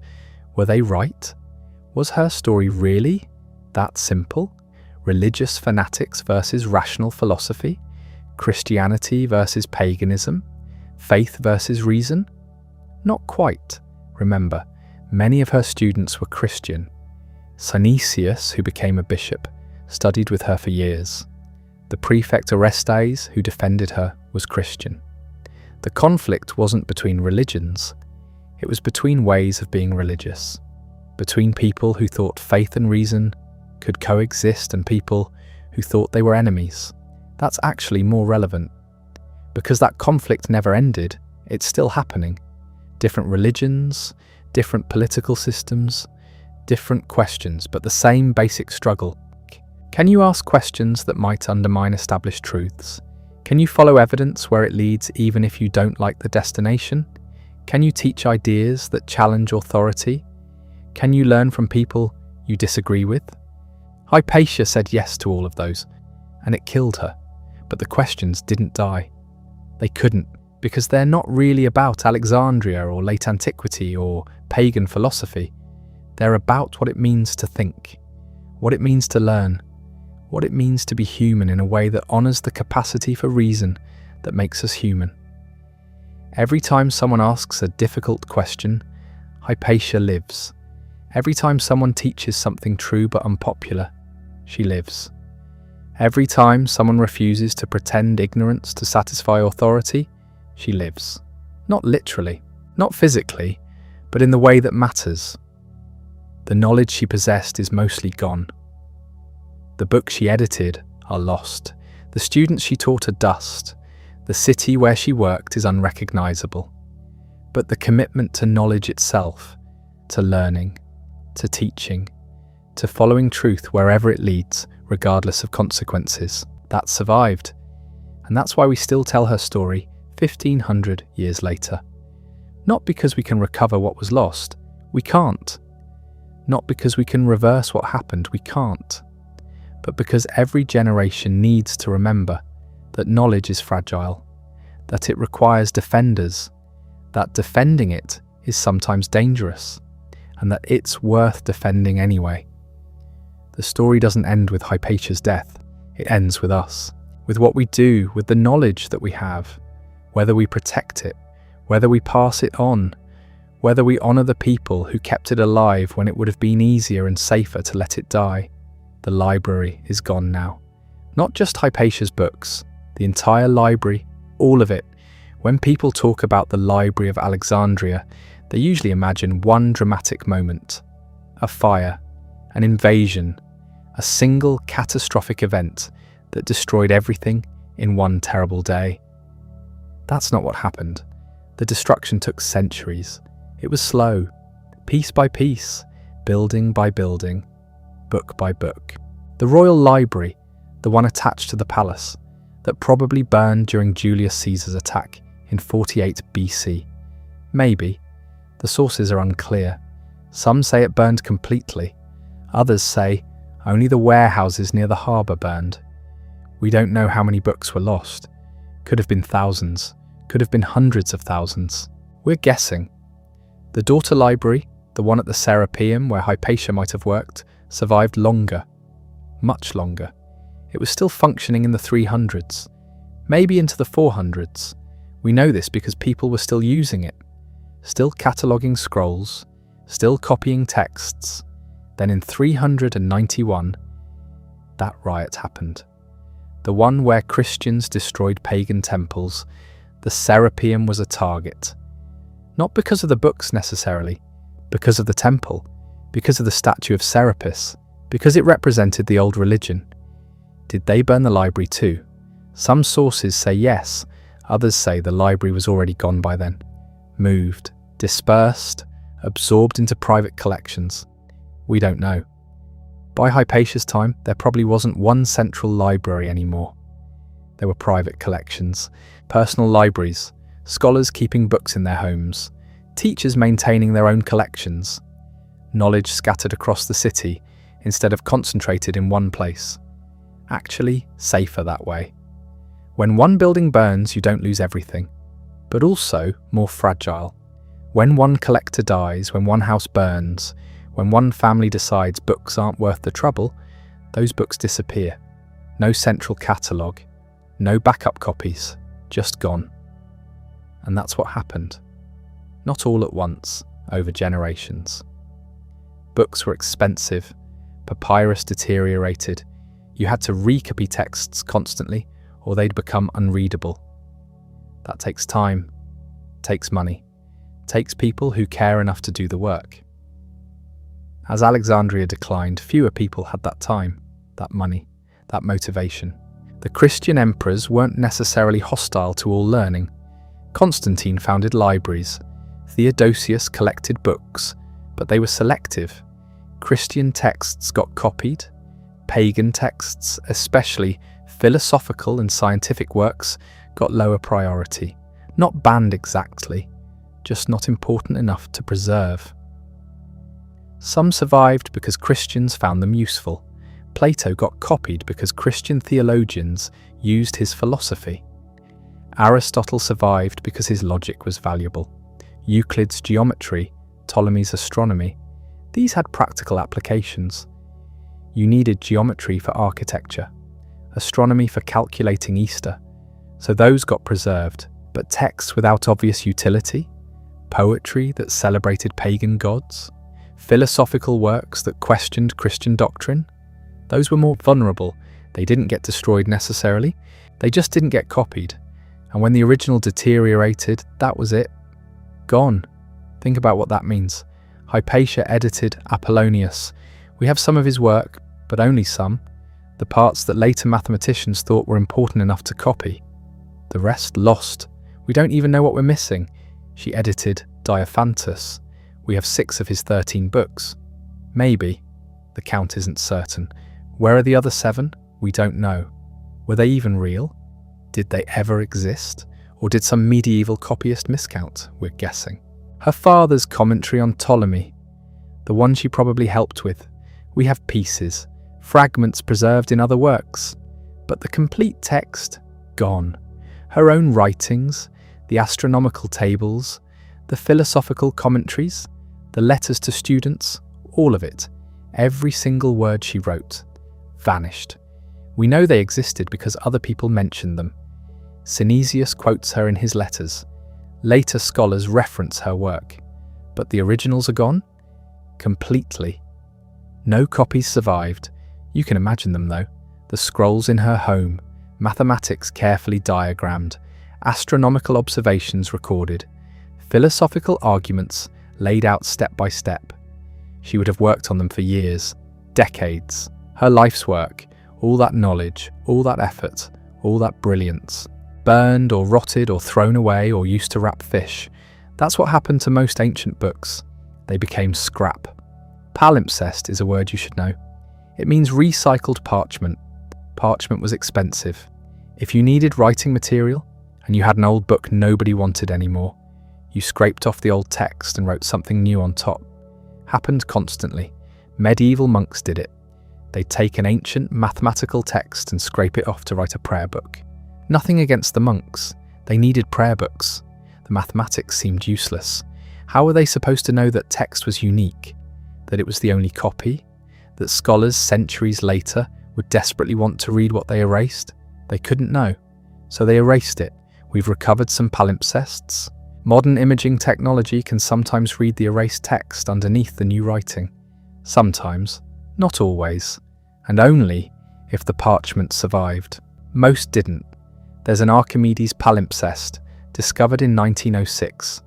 Were they right? Was her story really that simple? Religious fanatics versus rational philosophy? Christianity versus paganism? Faith versus reason? Not quite. Remember, many of her students were Christian. Synesius, who became a bishop, studied with her for years. The prefect Orestes, who defended her, was Christian. The conflict wasn't between religions, it was between ways of being religious, between people who thought faith and reason could coexist and people who thought they were enemies. That's actually more relevant, because that conflict never ended, it's still happening. Different religions, different political systems, different questions, but the same basic struggle. Can you ask questions that might undermine established truths? Can you follow evidence where it leads even if you don't like the destination? Can you teach ideas that challenge authority? Can you learn from people you disagree with? Hypatia said yes to all of those, and it killed her. But the questions didn't die. They couldn't, because they're not really about Alexandria or late antiquity or pagan philosophy. They're about what it means to think, what it means to learn, what it means to be human in a way that honors the capacity for reason that makes us human. Every time someone asks a difficult question, Hypatia lives. Every time someone teaches something true but unpopular, she lives. Every time someone refuses to pretend ignorance to satisfy authority, she lives. Not literally, not physically, but in the way that matters. The knowledge she possessed is mostly gone. The books she edited are lost. The students she taught are dust. The city where she worked is unrecognizable. But the commitment to knowledge itself, to learning, to teaching, to following truth wherever it leads, regardless of consequences, that survived. And that's why we still tell her story 1,500 years later. Not because we can recover what was lost, we can't. Not because we can reverse what happened, we can't. But because every generation needs to remember that knowledge is fragile, that it requires defenders, that defending it is sometimes dangerous, and that it's worth defending anyway. The story doesn't end with Hypatia's death, it ends with us, with what we do with the knowledge that we have, whether we protect it, whether we pass it on, whether we honor the people who kept it alive when it would have been easier and safer to let it die. The library is gone now. Not just Hypatia's books, the entire library, all of it. When people talk about the Library of Alexandria, they usually imagine one dramatic moment, a fire, an invasion, a single catastrophic event that destroyed everything in one terrible day. That's not what happened. The destruction took centuries. It was slow, piece by piece, building by building, book by book. The royal library, the one attached to the palace, that probably burned during Julius Caesar's attack in 48 BC. Maybe. The sources are unclear. Some say it burned completely. Others say only the warehouses near the harbour burned. We don't know how many books were lost. Could have been thousands. Could have been hundreds of thousands. We're guessing. The daughter library, the one at the Serapeum where Hypatia might have worked, survived longer. Much longer. It was still functioning in the 300s. Maybe into the 400s. We know this because people were still using it. Still cataloguing scrolls. Still copying texts. Then in 391, that riot happened. The one where Christians destroyed pagan temples. The Serapeum was a target. Not because of the books necessarily, because of the temple, because of the statue of Serapis, because it represented the old religion. Did they burn the library too? Some sources say yes, others say the library was already gone by then. Moved, dispersed, absorbed into private collections. We don't know. By Hypatia's time, there probably wasn't one central library anymore. There were private collections, personal libraries, scholars keeping books in their homes, teachers maintaining their own collections, knowledge scattered across the city instead of concentrated in one place. Actually, safer that way. When one building burns, you don't lose everything, but also more fragile. When one collector dies, when one house burns, when one family decides books aren't worth the trouble, those books disappear. No central catalogue, no backup copies, just gone. And that's what happened. Not all at once, over generations. Books were expensive, papyrus deteriorated, you had to recopy texts constantly or they'd become unreadable. That takes time, takes money, takes people who care enough to do the work. As Alexandria declined, fewer people had that time, that money, that motivation. The Christian emperors weren't necessarily hostile to all learning. Constantine founded libraries. Theodosius collected books, but they were selective. Christian texts got copied. Pagan texts, especially Philosophical and scientific works got lower priority. Not banned exactly, just not important enough to preserve. Some survived because Christians found them useful. Plato got copied because Christian theologians used his philosophy. Aristotle survived because his logic was valuable. Euclid's geometry, Ptolemy's astronomy, these had practical applications. You needed geometry for architecture, astronomy for calculating Easter, so those got preserved. But texts without obvious utility? Poetry that celebrated pagan gods? Philosophical works that questioned Christian doctrine? Those were more vulnerable. They didn't get destroyed necessarily, they just didn't get copied. And when the original deteriorated, that was it. Gone. Think about what that means. Hypatia edited Apollonius. We have some of his work, but only some. The parts that later mathematicians thought were important enough to copy. The rest lost. We don't even know what we're missing. She edited Diophantus. We have 6 of his 13 books. Maybe. The count isn't certain. Where are the other 7? We don't know. Were they even real? Did they ever exist? Or did some medieval copyist miscount? We're guessing. Her father's commentary on Ptolemy, the one she probably helped with. We have pieces, fragments preserved in other works, but the complete text, gone. Her own writings, the astronomical tables, the philosophical commentaries, the letters to students, all of it, every single word she wrote, vanished. We know they existed because other people mentioned them. Synesius quotes her in his letters. Later scholars reference her work. But the originals are gone? Completely. No copies survived. You can imagine them though. The scrolls in her home, mathematics carefully diagrammed, astronomical observations recorded, philosophical arguments laid out step by step. She would have worked on them for years, decades. Her life's work, all that knowledge, all that effort, all that brilliance. Burned or rotted or thrown away or used to wrap fish. That's what happened to most ancient books. They became scrap. Palimpsest is a word you should know. It means recycled parchment. Parchment was expensive. If you needed writing material and you had an old book nobody wanted anymore, you scraped off the old text and wrote something new on top. Happened constantly. Medieval monks did it. They'd take an ancient mathematical text and scrape it off to write a prayer book. Nothing against the monks. They needed prayer books. The mathematics seemed useless. How were they supposed to know that text was unique? That it was the only copy? That scholars centuries later would desperately want to read what they erased? They couldn't know. So they erased it. We've recovered some palimpsests. Modern imaging technology can sometimes read the erased text underneath the new writing. Sometimes, not always, and only if the parchment survived. Most didn't. There's an Archimedes palimpsest, discovered in 1906,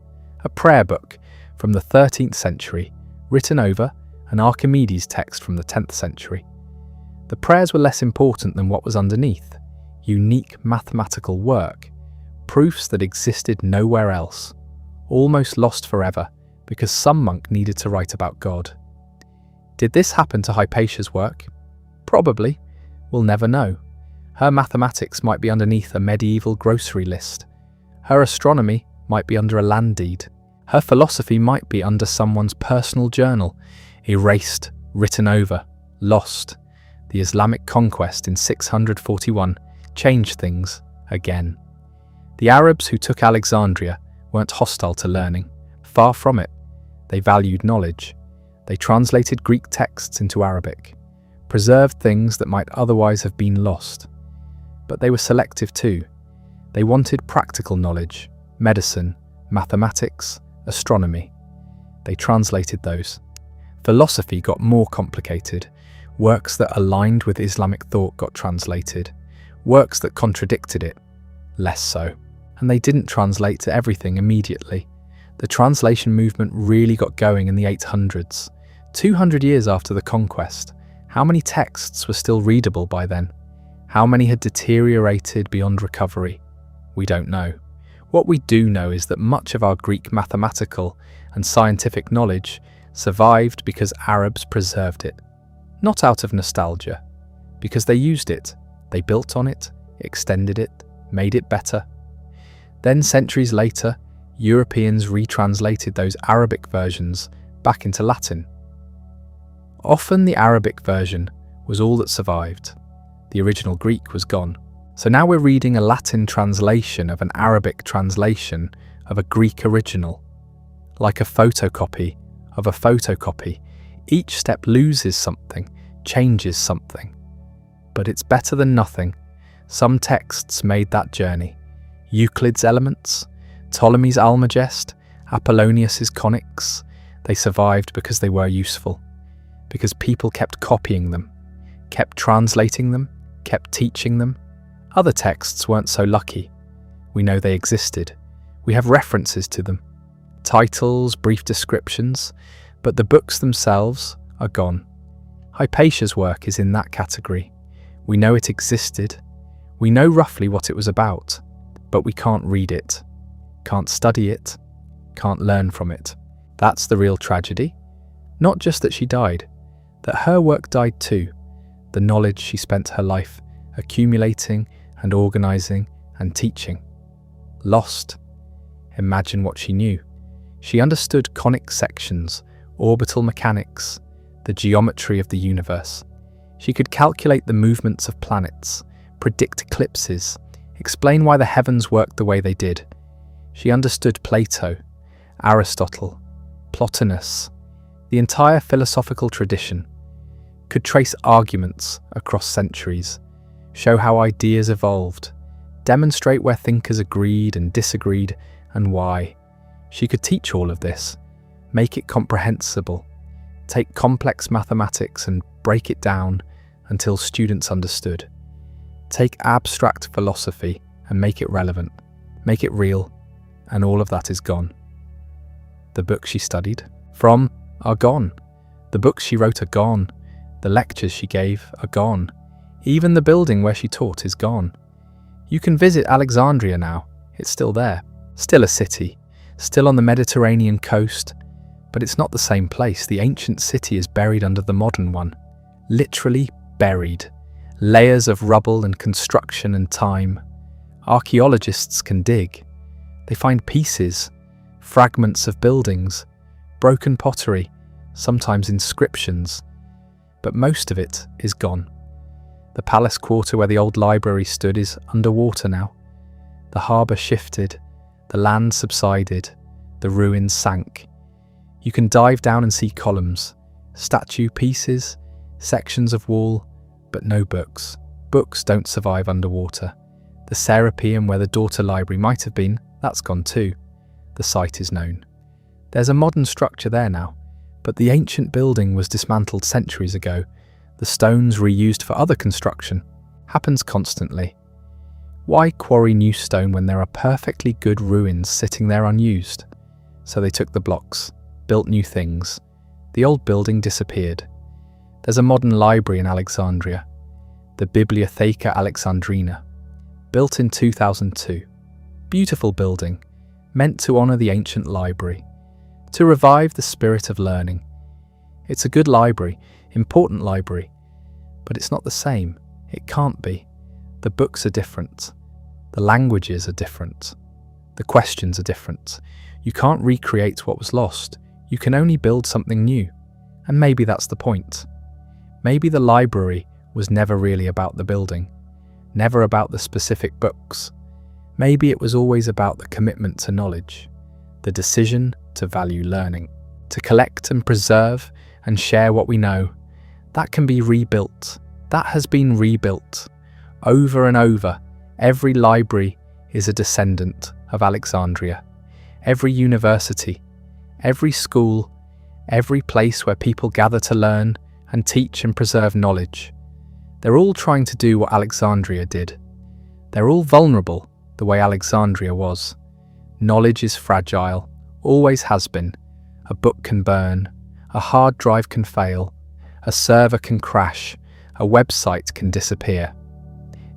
a prayer book from the 13th century, written over an Archimedes text from the 10th century. The prayers were less important than what was underneath, unique mathematical work, proofs that existed nowhere else, almost lost forever because some monk needed to write about God. Did this happen to Hypatia's work? Probably. We'll never know. Her mathematics might be underneath a medieval grocery list. Her astronomy might be under a land deed. Her philosophy might be under someone's personal journal, erased, written over, lost. The Islamic conquest in 641 changed things again. The Arabs who took Alexandria weren't hostile to learning. Far from it. They valued knowledge. They translated Greek texts into Arabic, preserved things that might otherwise have been lost. But they were selective too. They wanted practical knowledge, medicine, mathematics, astronomy. They translated those. Philosophy got more complicated. Works that aligned with Islamic thought got translated. Works that contradicted it, less so. And they didn't translate to everything immediately. The translation movement really got going in the 800s. 200 years after the conquest, how many texts were still readable by then? How many had deteriorated beyond recovery? We don't know. What we do know is that much of our Greek mathematical and scientific knowledge survived because Arabs preserved it. Not out of nostalgia, because they used it, They built on it, extended it, made it better. Then centuries later, Europeans retranslated those Arabic versions back into Latin. Often the Arabic version was all that survived. The original Greek was gone. So now we're reading a Latin translation of an Arabic translation of a Greek original. Like a photocopy of a photocopy, each step loses something, changes something. But it's better than nothing. Some texts made that journey. Euclid's Elements, Ptolemy's Almagest, Apollonius's Conics. They survived because they were useful. Because people kept copying them, kept translating them, kept teaching them. Other texts weren't so lucky. We know they existed. We have references to them. Titles, brief descriptions, but the books themselves are gone. Hypatia's work is in that category. We know it existed. We know roughly what it was about, but we can't read it, can't study it, can't learn from it. That's the real tragedy. Not just that she died, that her work died too. The knowledge she spent her life accumulating and organising and teaching. Lost. Imagine what she knew. She understood conic sections, orbital mechanics, the geometry of the universe. She could calculate the movements of planets, predict eclipses, explain why the heavens worked the way they did. She understood Plato, Aristotle, Plotinus, the entire philosophical tradition, could trace arguments across centuries, show how ideas evolved, demonstrate where thinkers agreed and disagreed and why. She could teach all of this, make it comprehensible, take complex mathematics and break it down until students understood. Take abstract philosophy and make it relevant, make it real, and all of that is gone. The books she studied from are gone. The books she wrote are gone. The lectures she gave are gone. Even the building where she taught is gone. You can visit Alexandria now. It's still there. Still a city. Still on the Mediterranean coast. But it's not the same place. The ancient city is buried under the modern one. Literally buried. Layers of rubble and construction and time. Archaeologists can dig. They find pieces, fragments of buildings, broken pottery, sometimes inscriptions. But most of it is gone. The palace quarter where the old library stood is underwater now. The harbour shifted, the land subsided, the ruins sank. You can dive down and see columns, statue pieces, sections of wall, but no books. Books don't survive underwater. The Serapeum where the daughter library might have been, that's gone too. The site is known. There's a modern structure there now, but the ancient building was dismantled centuries ago. The stones reused for other construction. Happens constantly. Why quarry new stone when there are perfectly good ruins sitting there unused? So they took the blocks, built new things. The old building disappeared. There's a modern library in Alexandria, the Bibliotheca Alexandrina, built in 2002. Beautiful building, meant to honour the ancient library, to revive the spirit of learning. It's a good library, important library, but it's not the same. It can't be. The books are different. The languages are different. The questions are different. You can't recreate what was lost. You can only build something new. And maybe that's the point. Maybe the library was never really about the building, never about the specific books. Maybe it was always about the commitment to knowledge, the decision to value learning, to collect and preserve and share what we know. That can be rebuilt. That has been rebuilt. Over and over, every library is a descendant of Alexandria. Every university, every school, every place where people gather to learn and teach and preserve knowledge. They're all trying to do what Alexandria did. They're all vulnerable the way Alexandria was. Knowledge is fragile, always has been. A book can burn, a hard drive can fail, a server can crash, a website can disappear.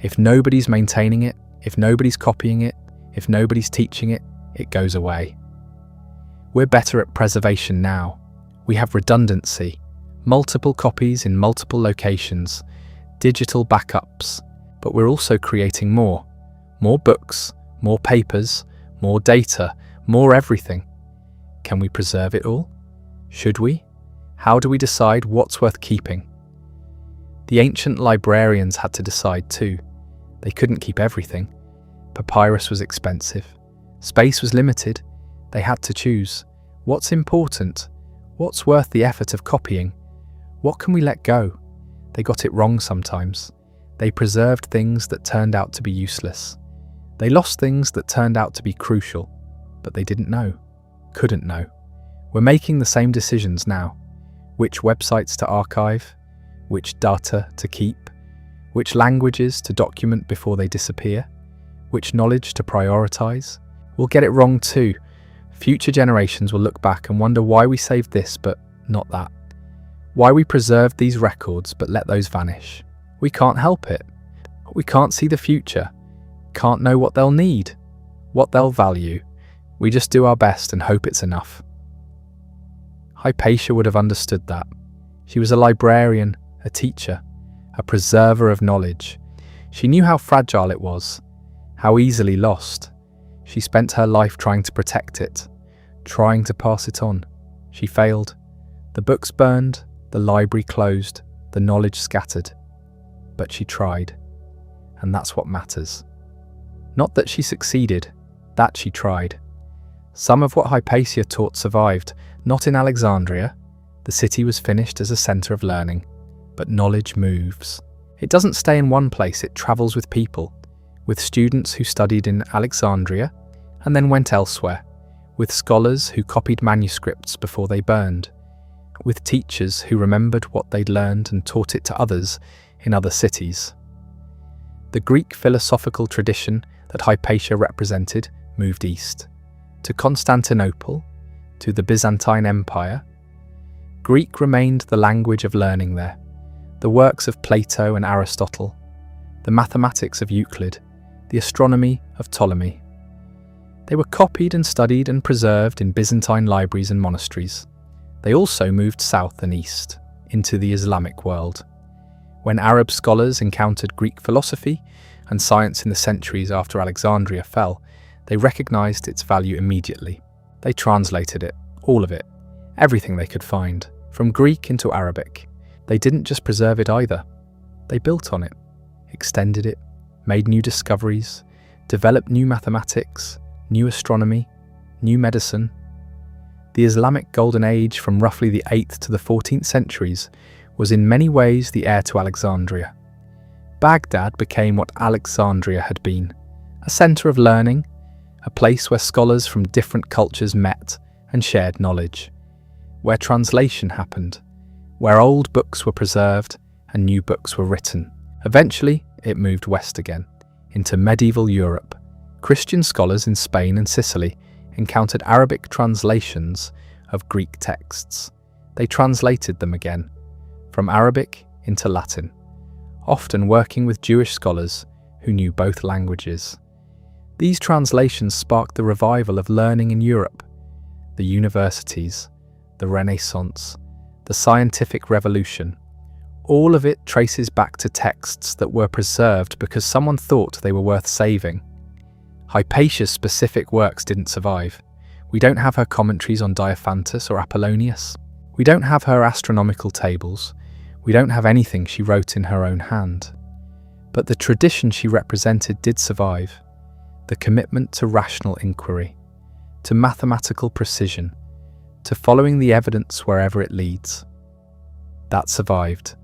If nobody's maintaining it, if nobody's copying it, if nobody's teaching it, it goes away. We're better at preservation now. We have redundancy, multiple copies in multiple locations, digital backups. but we're also creating more. More books, more papers, more data, more everything. Can we preserve it all? Should we? How do we decide what's worth keeping? The ancient librarians had to decide too. They couldn't keep everything. Papyrus was expensive. Space was limited. They had to choose. What's important? What's worth the effort of copying? What can we let go? They got it wrong sometimes. They preserved things that turned out to be useless. They lost things that turned out to be crucial, but they didn't know, couldn't know. We're making the same decisions now. Which websites to archive, which data to keep, which languages to document before they disappear, which knowledge to prioritize. We'll get it wrong too. Future generations will look back and wonder why we saved this but not that. Why we preserved these records but let those vanish. We can't help it. We can't see the future. Can't know what they'll need, what they'll value. We just do our best and hope it's enough. Hypatia would have understood that. She was a librarian, a teacher, a preserver of knowledge. She knew how fragile it was, how easily lost. She spent her life trying to protect it, trying to pass it on. She failed. The books burned, the library closed, the knowledge scattered. But she tried, and that's what matters. Not that she succeeded, that she tried. Some of what Hypatia taught survived, not in Alexandria. The city was finished as a centre of learning, but knowledge moves. It doesn't stay in one place, it travels with people, with students who studied in Alexandria and then went elsewhere, with scholars who copied manuscripts before they burned, with teachers who remembered what they'd learned and taught it to others in other cities. The Greek philosophical tradition that Hypatia represented moved east, to Constantinople, to the Byzantine Empire. Greek remained the language of learning there, the works of Plato and Aristotle, the mathematics of Euclid, the astronomy of Ptolemy. They were copied and studied and preserved in Byzantine libraries and monasteries. They also moved south and east, into the Islamic world. When Arab scholars encountered Greek philosophy and science in the centuries after Alexandria fell, they recognized its value immediately. They translated it, all of it, everything they could find, from Greek into Arabic. They didn't just preserve it either. They built on it, extended it, made new discoveries, developed new mathematics, new astronomy, new medicine. The Islamic Golden Age from roughly the 8th to the 14th centuries was in many ways the heir to Alexandria. Baghdad became what Alexandria had been, a centre of learning, a place where scholars from different cultures met and shared knowledge, where translation happened, where old books were preserved and new books were written. Eventually, it moved west again, into medieval Europe. Christian scholars in Spain and Sicily encountered Arabic translations of Greek texts. They translated them again, from Arabic into Latin, often working with Jewish scholars who knew both languages. These translations sparked the revival of learning in Europe, the universities, the Renaissance, the scientific revolution. All of it traces back to texts that were preserved because someone thought they were worth saving. Hypatia's specific works didn't survive. We don't have her commentaries on Diophantus or Apollonius. We don't have her astronomical tables. We don't have anything she wrote in her own hand. But the tradition she represented did survive. The commitment to rational inquiry, to mathematical precision, to following the evidence wherever it leads. That survived.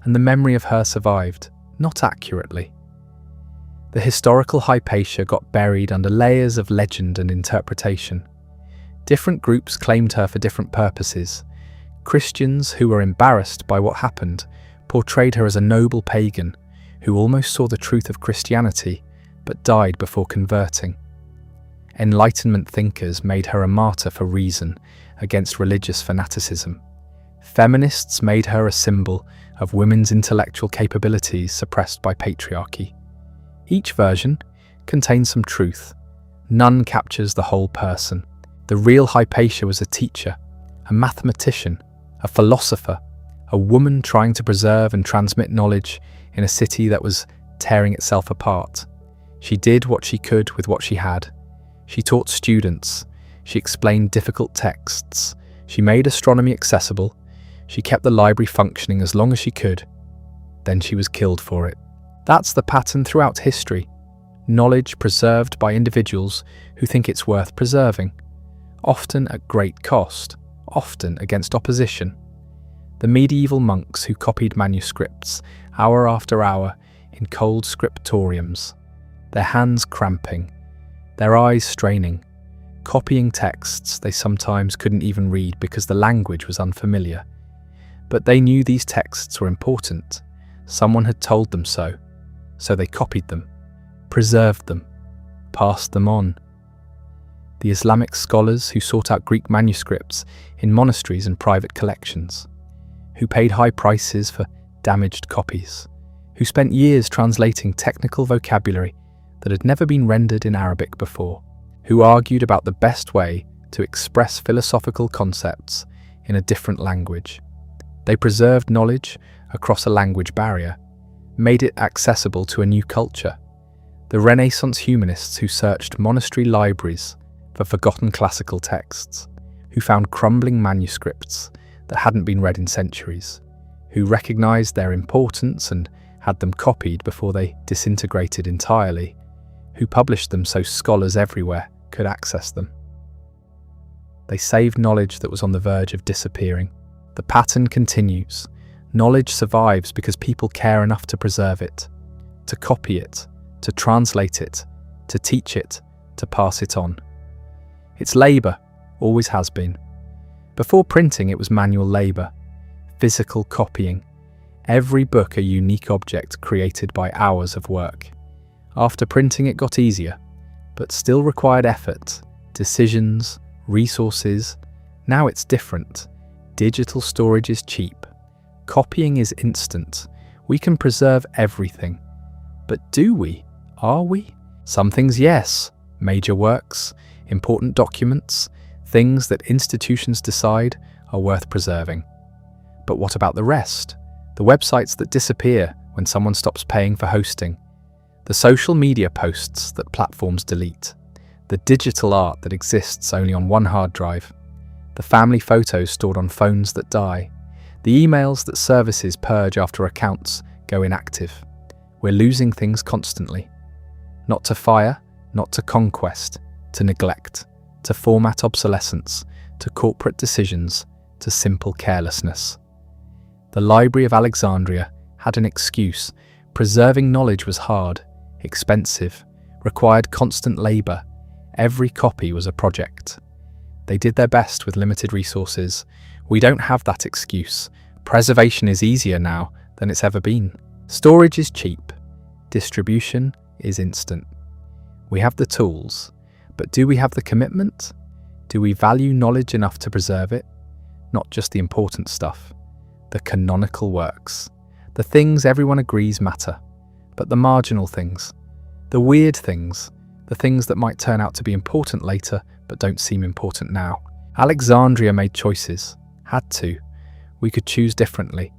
And the memory of her survived, not accurately. The historical Hypatia got buried under layers of legend and interpretation. Different groups claimed her for different purposes. Christians who were embarrassed by what happened portrayed her as a noble pagan who almost saw the truth of Christianity but died before converting. Enlightenment thinkers made her a martyr for reason against religious fanaticism. Feminists made her a symbol of women's intellectual capabilities suppressed by patriarchy. Each version contains some truth. None captures the whole person. The real Hypatia was a teacher, a mathematician, a philosopher, a woman trying to preserve and transmit knowledge in a city that was tearing itself apart. She did what she could with what she had. She taught students. She explained difficult texts. She made astronomy accessible. She kept the library functioning as long as she could. Then she was killed for it. That's the pattern throughout history. Knowledge preserved by individuals who think it's worth preserving, often at great cost, often against opposition. The medieval monks who copied manuscripts hour after hour in cold scriptoriums, their hands cramping, their eyes straining, copying texts they sometimes couldn't even read because the language was unfamiliar. But they knew these texts were important. Someone had told them so they copied them, preserved them, passed them on. The Islamic scholars who sought out Greek manuscripts in monasteries and private collections, who paid high prices for damaged copies, who spent years translating technical vocabulary that had never been rendered in Arabic before, who argued about the best way to express philosophical concepts in a different language. They preserved knowledge across a language barrier, made it accessible to a new culture. The Renaissance humanists who searched monastery libraries for forgotten classical texts, who found crumbling manuscripts that hadn't been read in centuries, who recognized their importance and had them copied before they disintegrated entirely, who published them so scholars everywhere could access them. They saved knowledge that was on the verge of disappearing. The pattern continues. Knowledge survives because people care enough to preserve it, to copy it, to translate it, to teach it, to pass it on. It's labour, always has been. Before printing, it was manual labour, physical copying. Every book a unique object created by hours of work. After printing, it got easier, but still required effort, decisions, resources. Now it's different. Digital storage is cheap. Copying is instant. We can preserve everything. But do we? Are we? Some things, yes. Major works, important documents, things that institutions decide are worth preserving. But what about the rest? The websites that disappear when someone stops paying for hosting. The social media posts that platforms delete. The digital art that exists only on one hard drive. The family photos stored on phones that die. The emails that services purge after accounts go inactive. We're losing things constantly. Not to fire, not to conquest, to neglect, to format obsolescence, to corporate decisions, to simple carelessness. The Library of Alexandria had an excuse. Preserving knowledge was hard, expensive, required constant labour. Every copy was a project. They did their best with limited resources. We don't have that excuse. Preservation is easier now than it's ever been. Storage is cheap. Distribution is instant. We have the tools, but do we have the commitment? Do we value knowledge enough to preserve it? Not just the important stuff, the canonical works, the things everyone agrees matter, but the marginal things, the weird things, the things that might turn out to be important later but don't seem important now. Alexandria made choices, had to. We could choose differently,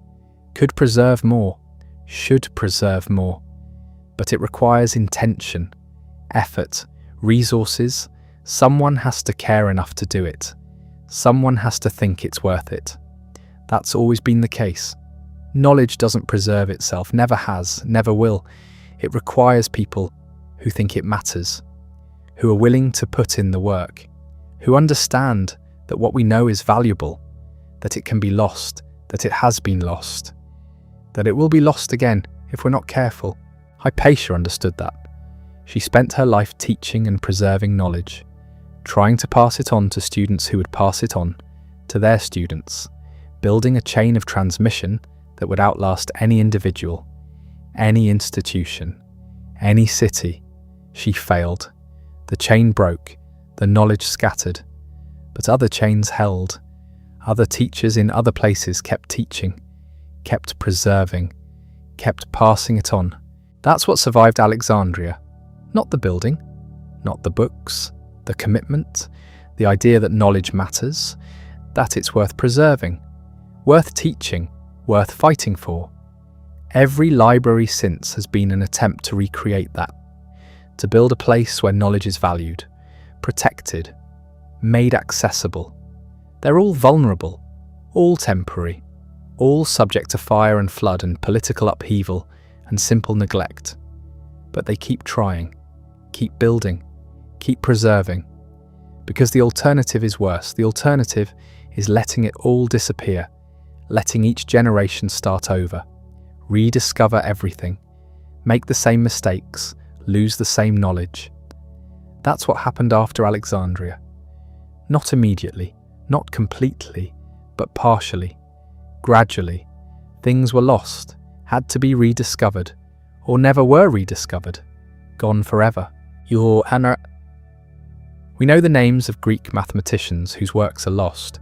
could preserve more, should preserve more. But it requires intention, effort, resources. Someone has to care enough to do it. Someone has to think it's worth it. That's always been the case. Knowledge doesn't preserve itself, never has, never will. It requires people who think it matters, who are willing to put in the work, who understand that what we know is valuable, that it can be lost, that it has been lost, that it will be lost again if we're not careful. Hypatia understood that. She spent her life teaching and preserving knowledge, trying to pass it on to students who would pass it on to their students, building a chain of transmission that would outlast any individual, any institution, any city. She failed. The chain broke, the knowledge scattered, but other chains held. Other teachers in other places kept teaching, kept preserving, kept passing it on. That's what survived Alexandria. Not the building, not the books, the commitment, the idea that knowledge matters, that it's worth preserving, worth teaching, worth fighting for. Every library since has been an attempt to recreate that, to build a place where knowledge is valued, protected, made accessible. They're all vulnerable, all temporary, all subject to fire and flood and political upheaval and simple neglect. But they keep trying, keep building, keep preserving. Because the alternative is worse. The alternative is letting it all disappear, letting each generation start over, rediscover everything, make the same mistakes, lose the same knowledge. That's what happened after Alexandria. Not immediately, not completely, but partially, gradually. Things were lost, had to be rediscovered, or never were rediscovered, gone forever. We know the names of Greek mathematicians whose works are lost.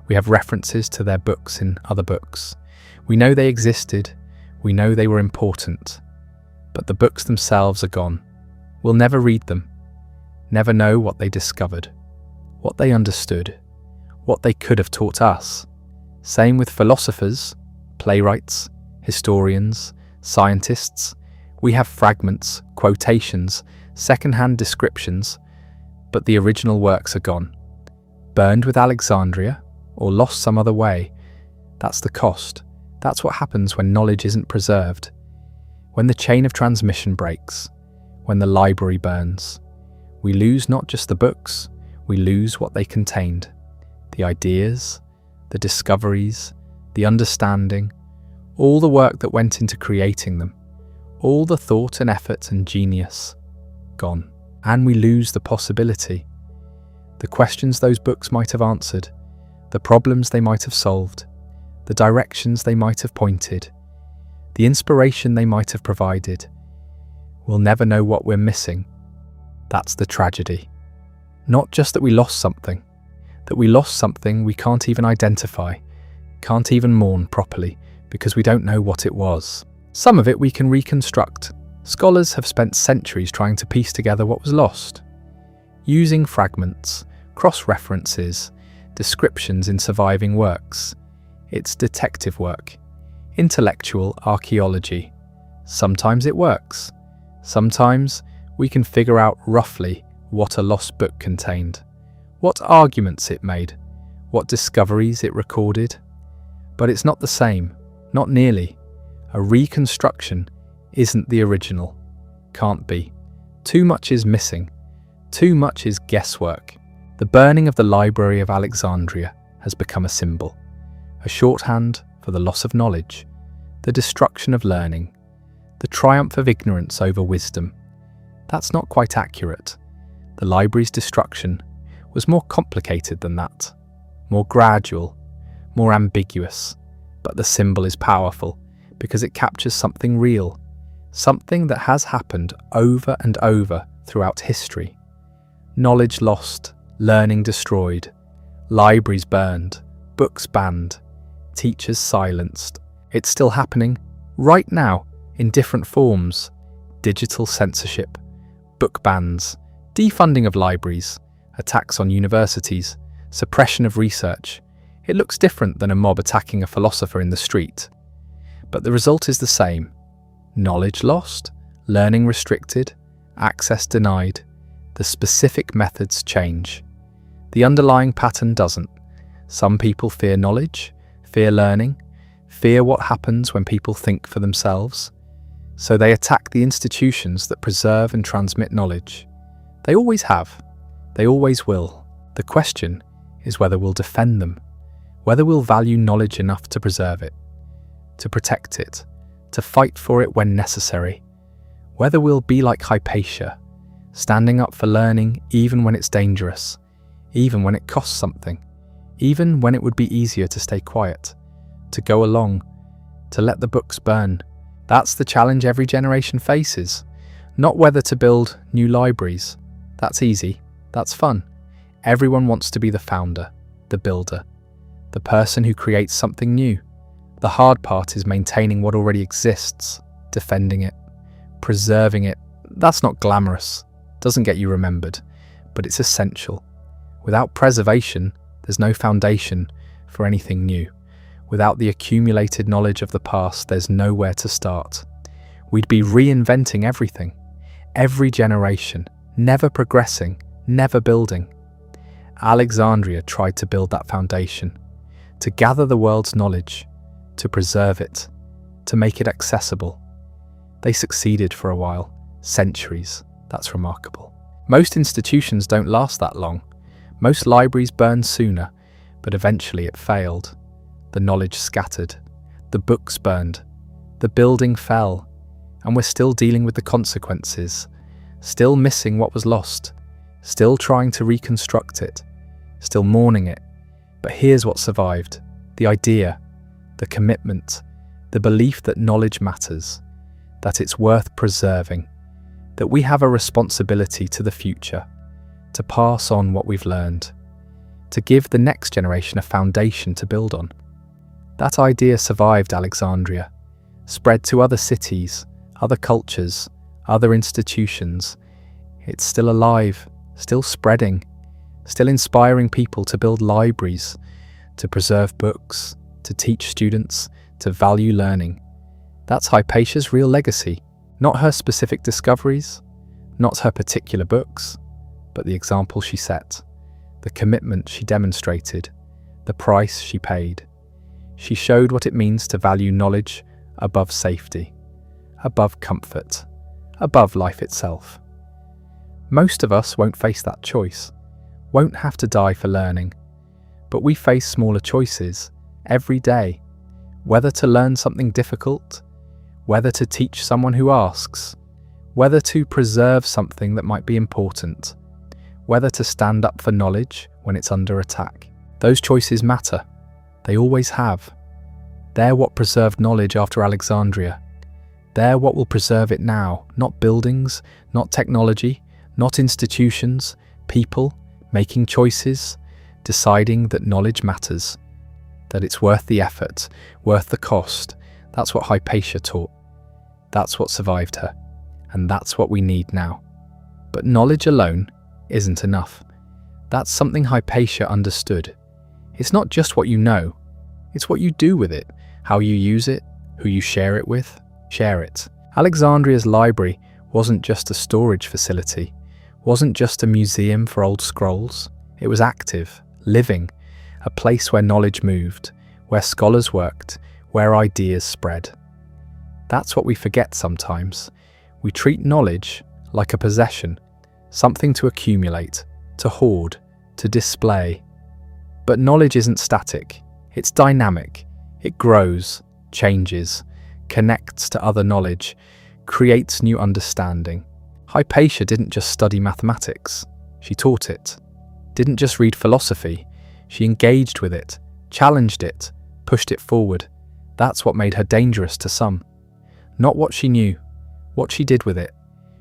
We have references to their books in other books. We know they existed, we know they were important, but the books themselves are gone. We'll never read them, never know what they discovered, what they understood, what they could have taught us. Same with philosophers, playwrights, historians, scientists. We have fragments, quotations, second-hand descriptions, but the original works are gone. Burned with Alexandria, or lost some other way. That's the cost. That's what happens when knowledge isn't preserved. When the chain of transmission breaks, when the library burns. We lose not just the books, we lose what they contained. The ideas, the discoveries, the understanding, all the work that went into creating them, all the thought and effort and genius, gone. And we lose the possibility. The questions those books might have answered, the problems they might have solved, the directions they might have pointed, the inspiration they might have provided. We'll never know what we're missing. That's the tragedy. Not just that we lost something we can't even identify, can't even mourn properly because we don't know what it was. Some of it we can reconstruct. Scholars have spent centuries trying to piece together what was lost, using fragments, cross-references, descriptions in surviving works. It's detective work, intellectual archaeology. Sometimes it works. Sometimes we can figure out roughly what a lost book contained, what arguments it made, what discoveries it recorded. But it's not the same, not nearly. A reconstruction isn't the original. Can't be. Too much is missing. Too much is guesswork. The burning of the Library of Alexandria has become a symbol, a shorthand for the loss of knowledge, the destruction of learning, the triumph of ignorance over wisdom. That's not quite accurate. The library's destruction was more complicated than that, more gradual, more ambiguous, but the symbol is powerful because it captures something real, something that has happened over and over throughout history. Knowledge lost, learning destroyed, libraries burned, books banned, teachers silenced. It's still happening, right now, in different forms. Digital censorship, book bans, defunding of libraries, attacks on universities, suppression of research. It looks different than a mob attacking a philosopher in the street. But the result is the same. Knowledge lost, learning restricted, access denied. The specific methods change. The underlying pattern doesn't. Some people fear knowledge, fear learning, fear what happens when people think for themselves. So they attack the institutions that preserve and transmit knowledge. They always have. They always will. The question is whether we'll defend them, whether we'll value knowledge enough to preserve it, to protect it, to fight for it when necessary, whether we'll be like Hypatia, standing up for learning even when it's dangerous, even when it costs something, even when it would be easier to stay quiet, to go along, to let the books burn. That's the challenge every generation faces, not whether to build new libraries. That's easy, that's fun. Everyone wants to be the founder, the builder, the person who creates something new. The hard part is maintaining what already exists, defending it, preserving it. That's not glamorous, doesn't get you remembered, but it's essential. Without preservation, there's no foundation for anything new. Without the accumulated knowledge of the past, there's nowhere to start. We'd be reinventing everything, every generation, never progressing, never building. Alexandria tried to build that foundation, to gather the world's knowledge, to preserve it, to make it accessible. They succeeded for a while, centuries. That's remarkable. Most institutions don't last that long. Most libraries burn sooner, but eventually it failed. The knowledge scattered, the books burned, the building fell, and we're still dealing with the consequences, still missing what was lost, still trying to reconstruct it, still mourning it. But here's what survived: the idea, the commitment, the belief that knowledge matters, that it's worth preserving, that we have a responsibility to the future, to pass on what we've learned, to give the next generation a foundation to build on. That idea survived Alexandria, spread to other cities, other cultures, other institutions. It's still alive, still spreading, still inspiring people to build libraries, to preserve books, to teach students, to value learning. That's Hypatia's real legacy, not her specific discoveries, not her particular books, but the example she set, the commitment she demonstrated, the price she paid. She showed what it means to value knowledge above safety, above comfort, above life itself. Most of us won't face that choice, won't have to die for learning, but we face smaller choices every day, whether to learn something difficult, whether to teach someone who asks, whether to preserve something that might be important, whether to stand up for knowledge when it's under attack. Those choices matter. They always have. They're what preserved knowledge after Alexandria. They're what will preserve it now, not buildings, not technology, not institutions, people making choices, deciding that knowledge matters, that it's worth the effort, worth the cost. That's what Hypatia taught. That's what survived her. And that's what we need now. But knowledge alone isn't enough. That's something Hypatia understood. It's not just what you know, it's what you do with it, how you use it, who you share it with. Share it. Alexandria's library wasn't just a storage facility, wasn't just a museum for old scrolls. It was active, living, a place where knowledge moved, where scholars worked, where ideas spread. That's what we forget sometimes. We treat knowledge like a possession, something to accumulate, to hoard, to display. But knowledge isn't static. It's dynamic. It grows, changes, connects to other knowledge, creates new understanding. Hypatia didn't just study mathematics. She taught it. Didn't just read philosophy. She engaged with it, challenged it, pushed it forward. That's what made her dangerous to some. Not what she knew, what she did with it.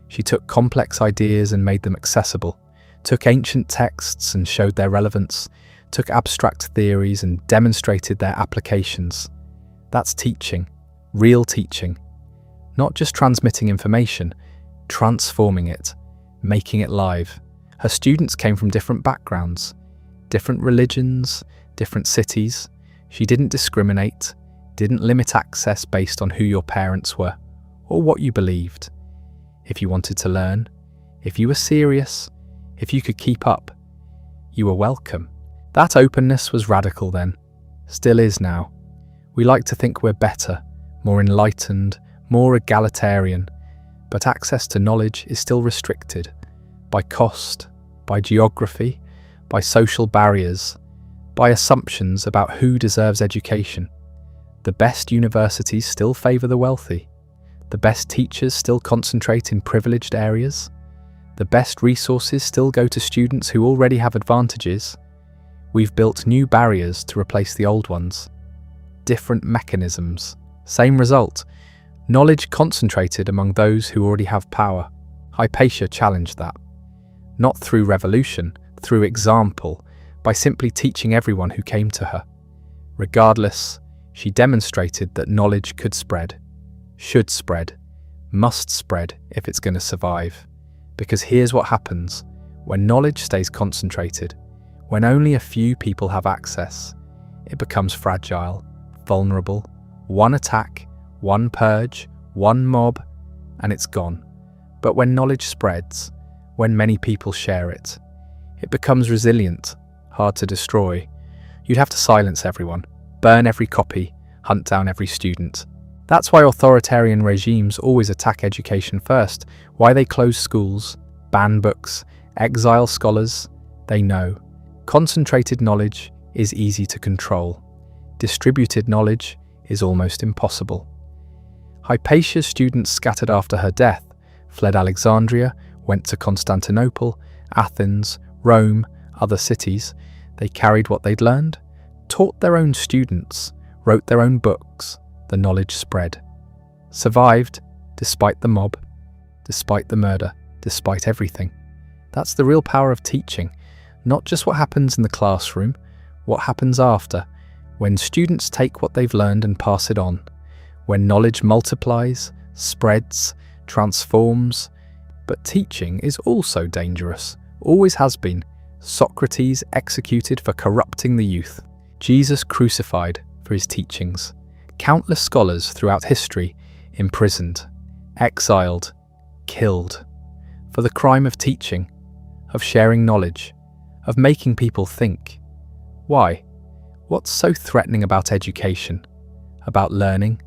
She took complex ideas and made them accessible, took ancient texts and showed their relevance, took abstract theories and demonstrated their applications. That's teaching, real teaching. Not just transmitting information, transforming it, making it live. Her students came from different backgrounds, different religions, different cities. She didn't discriminate, didn't limit access based on who your parents were or what you believed. If you wanted to learn, if you were serious, if you could keep up, you were welcome. That openness was radical then, still is now. We like to think we're better, more enlightened, more egalitarian, but access to knowledge is still restricted by cost, by geography, by social barriers, by assumptions about who deserves education. The best universities still favour the wealthy. The best teachers still concentrate in privileged areas. The best resources still go to students who already have advantages. We've built new barriers to replace the old ones. Different mechanisms. Same result. Knowledge concentrated among those who already have power. Hypatia challenged that. Not through revolution, through example, by simply teaching everyone who came to her. Regardless, she demonstrated that knowledge could spread, should spread, must spread if it's going to survive. Because here's what happens when knowledge stays concentrated, when only a few people have access. It becomes fragile, vulnerable. One attack, one purge, one mob, and it's gone. But when knowledge spreads, when many people share it, it becomes resilient, hard to destroy. You'd have to silence everyone, burn every copy, hunt down every student. That's why authoritarian regimes always attack education first, why they close schools, ban books, exile scholars. They know. Concentrated knowledge is easy to control. Distributed knowledge is almost impossible. Hypatia's students scattered after her death, fled Alexandria, went to Constantinople, Athens, Rome, other cities. They carried what they'd learned, taught their own students, wrote their own books. The knowledge spread. Survived, despite the mob, despite the murder, despite everything. That's the real power of teaching, not just what happens in the classroom, what happens after, when students take what they've learned and pass it on, when knowledge multiplies, spreads, transforms. But teaching is also dangerous, always has been. Socrates executed for corrupting the youth. Jesus crucified for his teachings. Countless scholars throughout history imprisoned, exiled, killed, for the crime of teaching, of sharing knowledge, of making people think. Why? What's so threatening about education? About learning?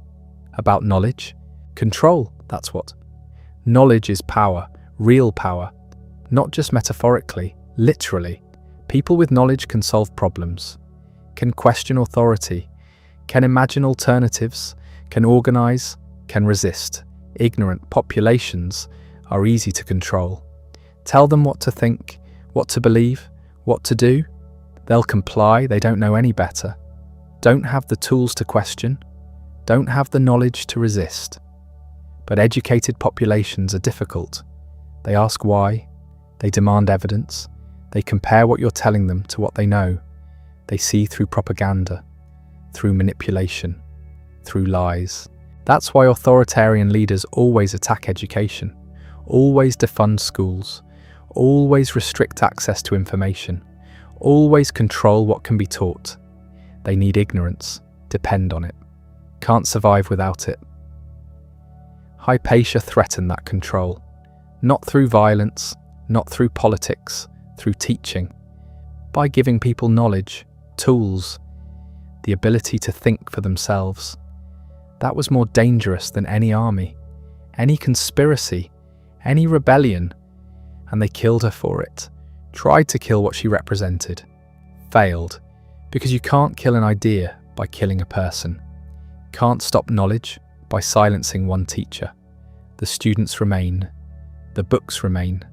About knowledge? Control, that's what. Knowledge is power, real power, not just metaphorically, literally. People with knowledge can solve problems, can question authority, can imagine alternatives, can organize, can resist. Ignorant populations are easy to control. Tell them what to think, what to believe, what to do. They'll comply, they don't know any better. Don't have the tools to question, don't have the knowledge to resist. But educated populations are difficult. They ask why, they demand evidence, they compare what you're telling them to what they know. They see through propaganda, through manipulation, through lies. That's why authoritarian leaders always attack education, always defund schools, always restrict access to information, always control what can be taught. They need ignorance, depend on it, can't survive without it. Hypatia threatened that control, not through violence, not through politics, through teaching, by giving people knowledge, tools, the ability to think for themselves. That was more dangerous than any army, any conspiracy, any rebellion, and they killed her for it, tried to kill what she represented, failed, because you can't kill an idea by killing a person, can't stop knowledge by silencing one teacher. The students remain, the books remain,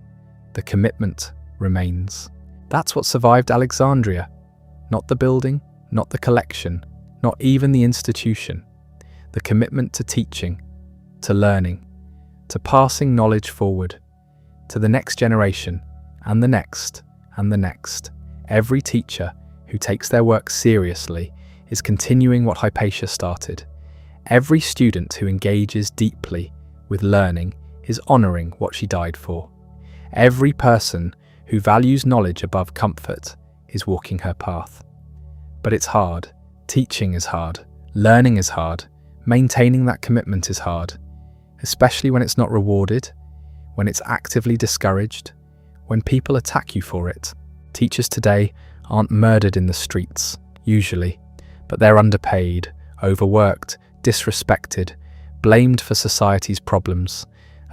the commitment remains. That's what survived Alexandria, not the building, not the collection, not even the institution. The commitment to teaching, to learning, to passing knowledge forward, to the next generation, and the next, and the next. Every teacher who takes their work seriously is continuing what Hypatia started. Every student who engages deeply with learning is honouring what she died for. Every person who values knowledge above comfort is walking her path. But it's hard. Teaching is hard. Learning is hard. Maintaining that commitment is hard, especially when it's not rewarded, when it's actively discouraged, when people attack you for it. Teachers today aren't murdered in the streets, usually, but they're underpaid, overworked, disrespected, blamed for society's problems,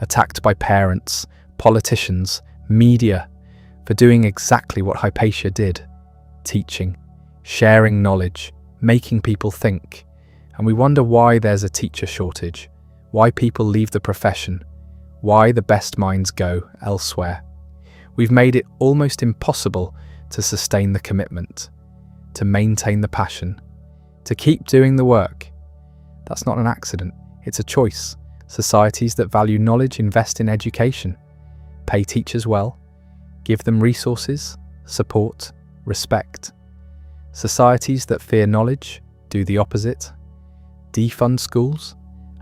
attacked by parents, politicians, media, for doing exactly what Hypatia did, teaching, sharing knowledge, making people think. And we wonder why there's a teacher shortage, why people leave the profession, why the best minds go elsewhere. We've made it almost impossible to sustain the commitment, to maintain the passion, to keep doing the work. That's not an accident, it's a choice. Societies that value knowledge invest in education, pay teachers well, give them resources, support, respect. Societies that fear knowledge do the opposite. Defund schools,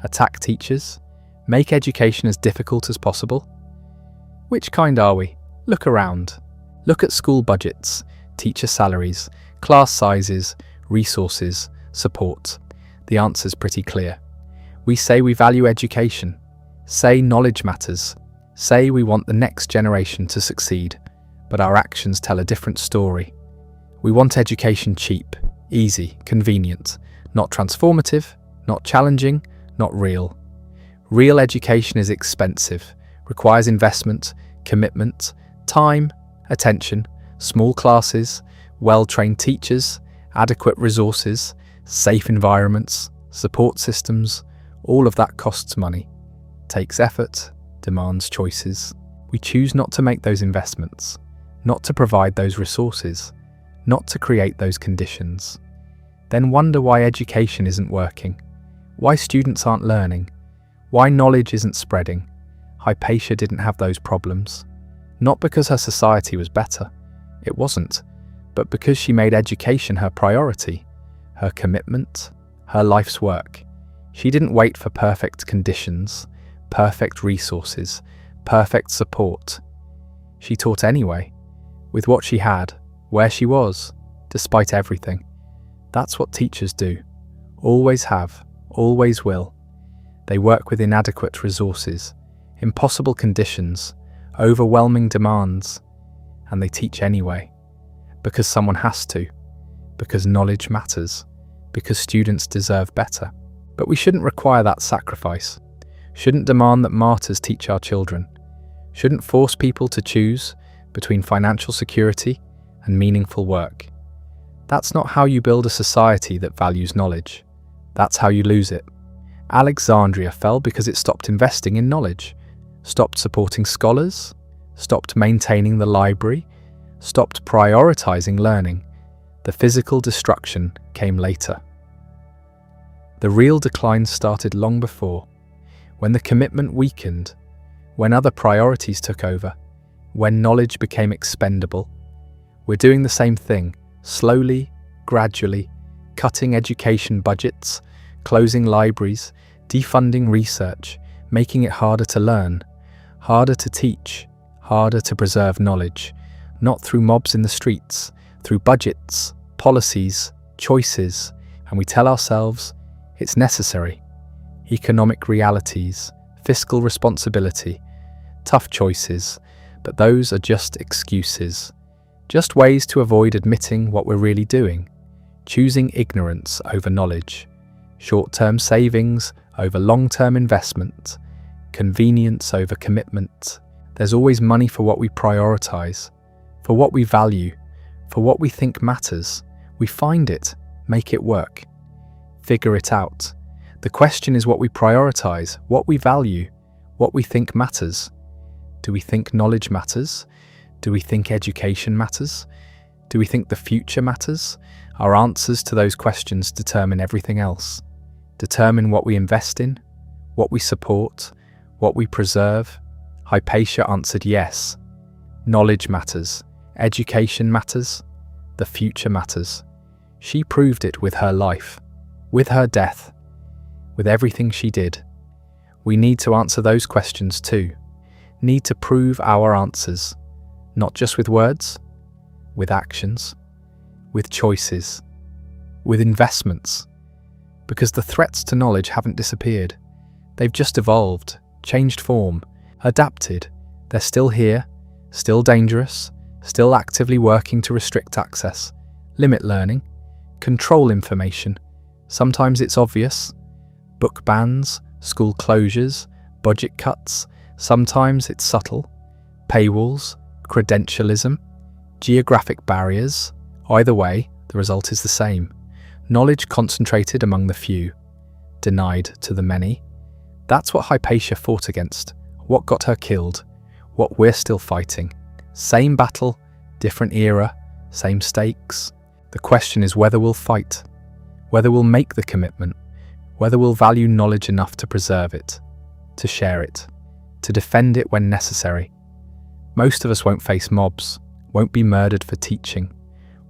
attack teachers, make education as difficult as possible. Which kind are we? Look around. Look at school budgets, teacher salaries, class sizes, resources, support. The answer's pretty clear. We say we value education, say knowledge matters, say we want the next generation to succeed, but our actions tell a different story. We want education cheap, easy, convenient, not transformative, not challenging, not real. Real education is expensive, requires investment, commitment, time, attention, small classes, well-trained teachers, adequate resources, safe environments, support systems. All of that costs money, takes effort, demands choices. We choose not to make those investments, not to provide those resources, not to create those conditions. Then wonder why education isn't working, why students aren't learning, why knowledge isn't spreading. Hypatia didn't have those problems. Not because her society was better, it wasn't, but because she made education her priority, her commitment, her life's work. She didn't wait for perfect conditions, perfect resources, perfect support. She taught anyway, with what she had, where she was, despite everything. That's what teachers do. Always have, always will. They work with inadequate resources, impossible conditions, overwhelming demands, and they teach anyway. Because someone has to, because knowledge matters, because students deserve better. But we shouldn't require that sacrifice, shouldn't demand that martyrs teach our children, shouldn't force people to choose between financial security and meaningful work. That's not how you build a society that values knowledge. That's how you lose it. Alexandria fell because it stopped investing in knowledge, stopped supporting scholars, stopped maintaining the library, stopped prioritizing learning. The physical destruction came later. The real decline started long before, when the commitment weakened, when other priorities took over, when knowledge became expendable. We're doing the same thing, slowly, gradually, cutting education budgets, closing libraries, defunding research, making it harder to learn, harder to teach, harder to preserve knowledge, not through mobs in the streets, through budgets, policies, choices, and we tell ourselves it's necessary. Economic realities, fiscal responsibility, tough choices, but those are just excuses, just ways to avoid admitting what we're really doing, choosing ignorance over knowledge, short-term savings over long-term investment, convenience over commitment. There's always money for what we prioritize, for what we value, for what we think matters. We find it, make it work, figure it out. The question is what we prioritize, what we value, what we think matters. Do we think knowledge matters? Do we think education matters? Do we think the future matters? Our answers to those questions determine everything else. Determine what we invest in, what we support, what we preserve. Hypatia answered yes. Knowledge matters, education matters, the future matters. She proved it with her life, with her death, with everything she did. We need to answer those questions too. Need to prove our answers, not just with words, with actions, with choices, with investments. Because the threats to knowledge haven't disappeared. They've just evolved, changed form, adapted. They're still here, still dangerous, still actively working to restrict access, limit learning, control information. Sometimes it's obvious. Book bans, school closures, budget cuts. Sometimes it's subtle. Paywalls, credentialism, geographic barriers. Either way, the result is the same. Knowledge concentrated among the few, denied to the many. That's what Hypatia fought against, what got her killed, what we're still fighting. Same battle, different era, same stakes. The question is whether we'll fight, whether we'll make the commitment, whether we'll value knowledge enough to preserve it, to share it, to defend it when necessary. Most of us won't face mobs, won't be murdered for teaching,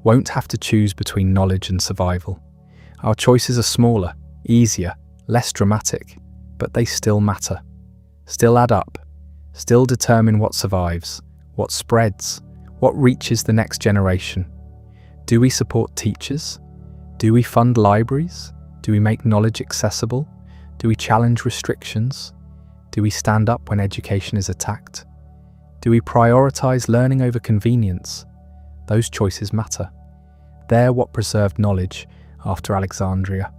won't have to choose between knowledge and survival. Our choices are smaller, easier, less dramatic, but they still matter, still add up, still determine what survives, what spreads, what reaches the next generation. Do we support teachers? Do we fund libraries? Do we make knowledge accessible? Do we challenge restrictions? Do we stand up when education is attacked? Do we prioritize learning over convenience? Those choices matter. They're what preserved knowledge after Alexandria.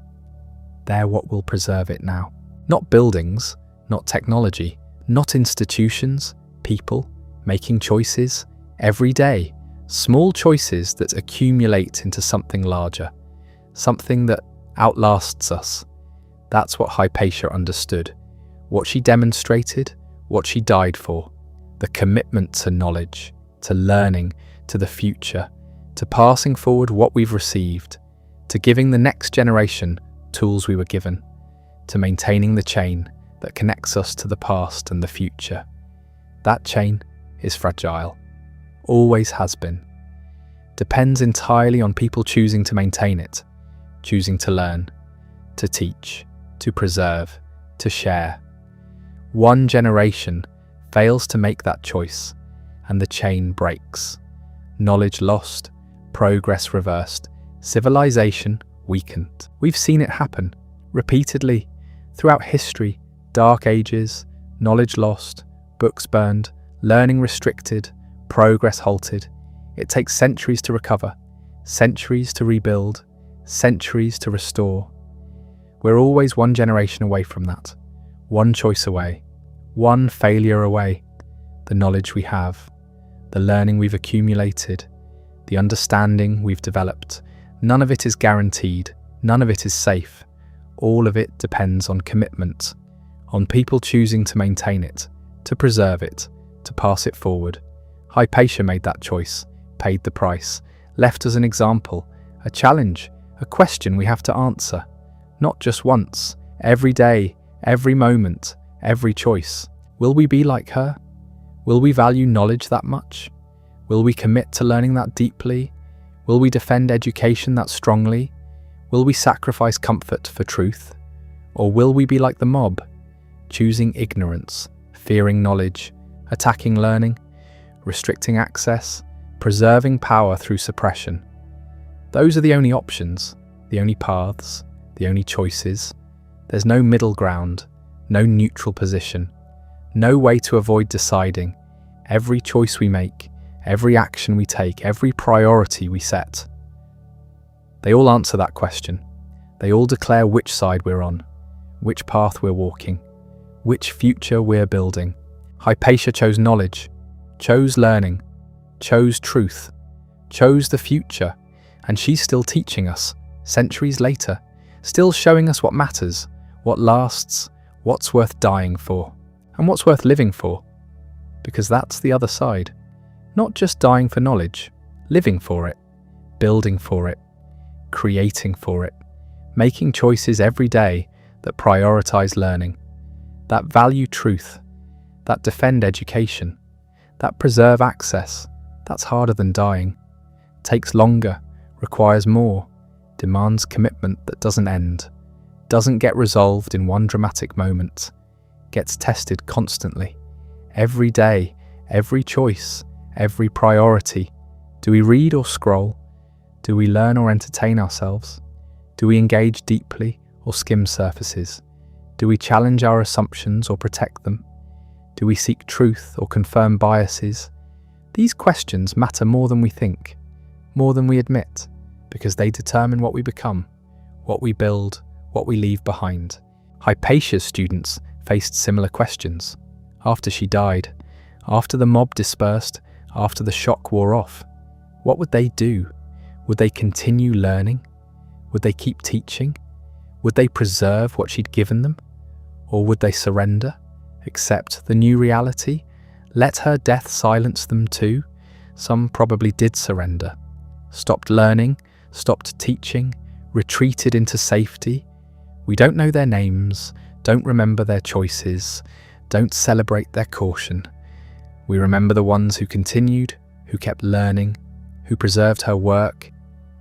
They're what will preserve it now. Not buildings, not technology, not institutions, people, making choices, every day, small choices that accumulate into something larger, something that outlasts us. That's what Hypatia understood, what she demonstrated, what she died for, the commitment to knowledge, to learning, to the future, to passing forward what we've received, to giving the next generation tools we were given, to maintaining the chain that connects us to the past and the future. That chain is fragile, always has been. Depends entirely on people choosing to maintain it, choosing to learn, to teach, to preserve, to share. One generation fails to make that choice, and the chain breaks. Knowledge lost, progress reversed, civilization weakened. We've seen it happen repeatedly throughout history. Dark ages, knowledge lost, books burned, learning restricted, progress halted. It takes centuries to recover, centuries to rebuild, centuries to restore. We're always one generation away from that, one choice away, one failure away. The knowledge we have, the learning we've accumulated, the understanding we've developed, none of it is guaranteed, none of it is safe. All of it depends on commitment, on people choosing to maintain it, to preserve it, to pass it forward. Hypatia made that choice, paid the price, left us an example, a challenge, a question we have to answer. Not just once, every day, every moment, every choice. Will we be like her? Will we value knowledge that much? Will we commit to learning that deeply? Will we defend education that strongly? Will we sacrifice comfort for truth? Or will we be like the mob, choosing ignorance, fearing knowledge, attacking learning, restricting access, preserving power through suppression? Those are the only options, the only paths, the only choices. There's no middle ground, no neutral position, no way to avoid deciding. Every choice we make, every action we take, every priority we set, they all answer that question. They all declare which side we're on, which path we're walking, which future we're building. Hypatia chose knowledge, chose learning, chose truth, chose the future, and she's still teaching us, centuries later, still showing us what matters, what lasts, what's worth dying for, and what's worth living for. Because that's the other side. Not just dying for knowledge, living for it, building for it, creating for it, making choices every day that prioritize learning, that value truth, that defend education, that preserve access. That's harder than dying, takes longer, requires more, demands commitment that doesn't end, doesn't get resolved in one dramatic moment, gets tested constantly, every day, every choice, every priority. Do we read or scroll? Do we learn or entertain ourselves? Do we engage deeply or skim surfaces? Do we challenge our assumptions or protect them? Do we seek truth or confirm biases? These questions matter more than we think, more than we admit, because they determine what we become, what we build, what we leave behind. Hypatia's students faced similar questions. After she died, after the mob dispersed, after the shock wore off, what would they do? Would they continue learning? Would they keep teaching? Would they preserve what she'd given them? Or would they surrender, accept the new reality, let her death silence them too? Some probably did surrender, stopped learning, stopped teaching, retreated into safety. We don't know their names, don't remember their choices, don't celebrate their caution. We remember the ones who continued, who kept learning, who preserved her work,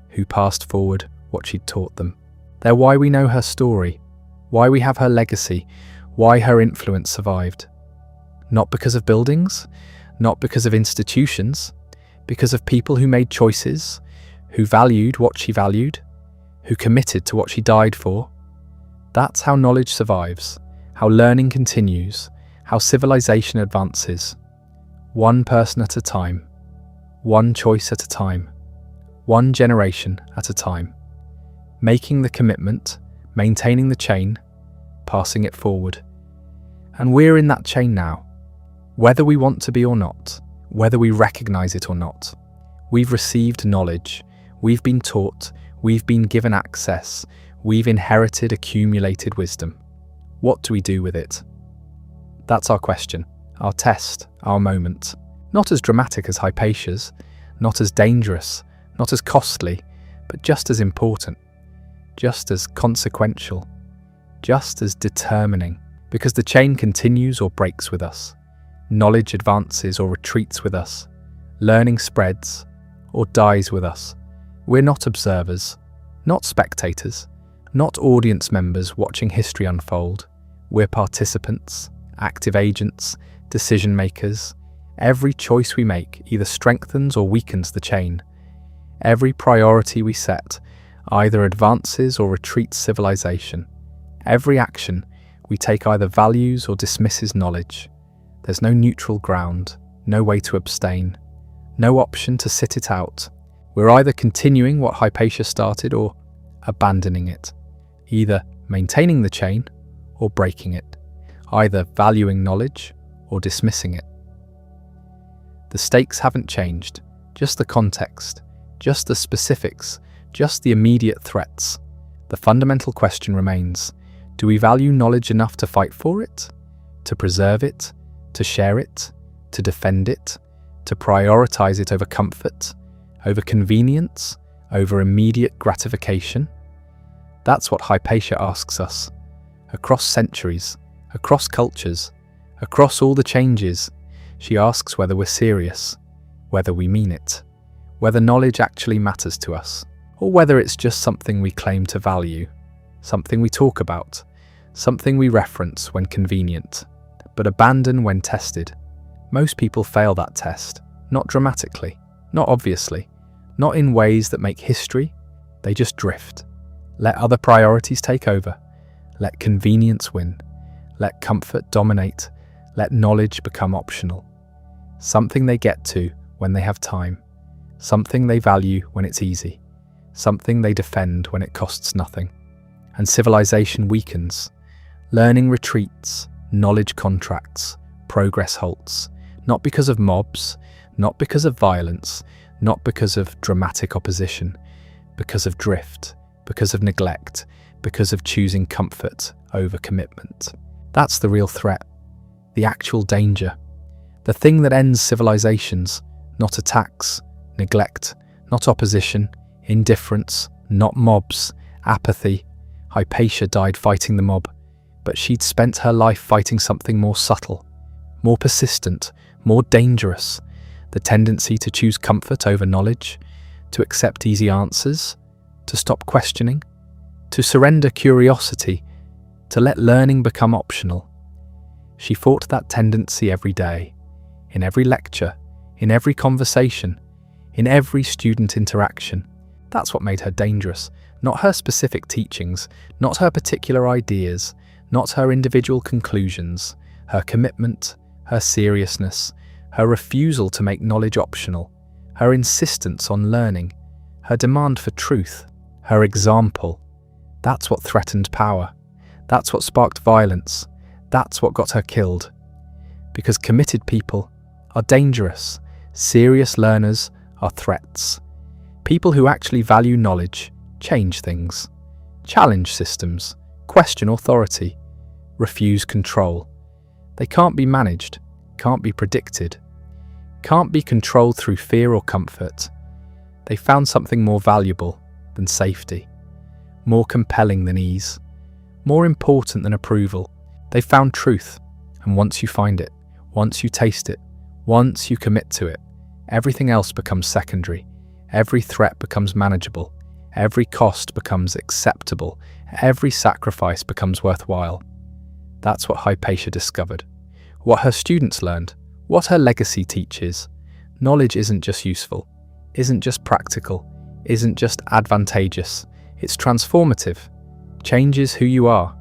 who passed forward what she'd taught them. They're why we know her story, why we have her legacy, why her influence survived. Not because of buildings, not because of institutions, because of people who made choices, who valued what she valued, who committed to what she died for. That's how knowledge survives, how learning continues, how civilization advances. One person at a time, one choice at a time, one generation at a time. Making the commitment, maintaining the chain, passing it forward. And we're in that chain now. Whether we want to be or not, whether we recognize it or not, we've received knowledge, we've been taught, we've been given access, we've inherited accumulated wisdom. What do we do with it? That's our question, our test, our moment. Not as dramatic as Hypatia's, not as dangerous, not as costly, but just as important, just as consequential, just as determining, because the chain continues or breaks with us. Knowledge advances or retreats with us. Learning spreads or dies with us. We're not observers, not spectators, not audience members watching history unfold. We're participants, active agents, decision makers. Every choice we make either strengthens or weakens the chain. Every priority we set either advances or retreats civilization. Every action we take either values or dismisses knowledge. There's no neutral ground, no way to abstain, no option to sit it out. We're either continuing what Hypatia started or abandoning it, either maintaining the chain or breaking it, either valuing knowledge or dismissing it. The stakes haven't changed, just the context, just the specifics, just the immediate threats. The fundamental question remains, do we value knowledge enough to fight for it, to preserve it, to share it, to defend it, to prioritize it over comfort, over convenience, over immediate gratification? That's what Hypatia asks us. Across centuries, across cultures, across all the changes, she asks whether we're serious, whether we mean it, whether knowledge actually matters to us, or whether it's just something we claim to value, something we talk about, something we reference when convenient, but abandon when tested. Most people fail that test, not dramatically, not obviously, not in ways that make history, they just drift. Let other priorities take over, let convenience win, let comfort dominate, let knowledge become optional. Something they get to when they have time, something they value when it's easy, something they defend when it costs nothing. And civilization weakens, learning retreats, knowledge contracts, progress halts, not because of mobs, not because of violence, not because of dramatic opposition, because of drift, because of neglect, because of choosing comfort over commitment. That's the real threat, the actual danger, the thing that ends civilizations, not attacks, neglect, not opposition, indifference, not mobs, apathy. Hypatia died fighting the mob, but she'd spent her life fighting something more subtle, more persistent, more dangerous, the tendency to choose comfort over knowledge, to accept easy answers, to stop questioning, to surrender curiosity, to let learning become optional. She fought that tendency every day, in every lecture, in every conversation, in every student interaction. That's what made her dangerous, not her specific teachings, not her particular ideas, not her individual conclusions, her commitment, her seriousness, her refusal to make knowledge optional, her insistence on learning, her demand for truth, her example. That's what threatened power. That's what sparked violence. That's what got her killed. Because committed people are dangerous. Serious learners are threats. People who actually value knowledge change things, challenge systems, question authority, refuse control. They can't be managed, can't be predicted, can't be controlled through fear or comfort. They found something more valuable than safety, more compelling than ease, more important than approval. They found truth, and once you find it, once you taste it, once you commit to it, everything else becomes secondary. Every threat becomes manageable. Every cost becomes acceptable. Every sacrifice becomes worthwhile. That's what Hypatia discovered. What her students learned. What her legacy teaches. Knowledge isn't just useful, isn't just practical, isn't just advantageous. It's transformative. Changes who you are,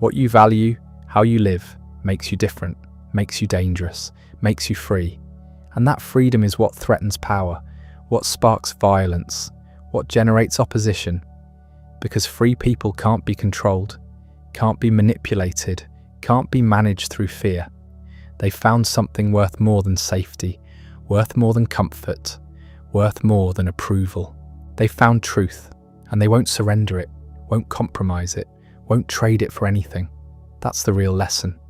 What you value, how you live, makes you different, makes you dangerous, makes you free. And that freedom is what threatens power, what sparks violence, what generates opposition. Because free people can't be controlled, can't be manipulated, can't be managed through fear. They found something worth more than safety, worth more than comfort, worth more than approval. They found truth, and they won't surrender it, won't compromise it, won't trade it for anything. That's the real lesson.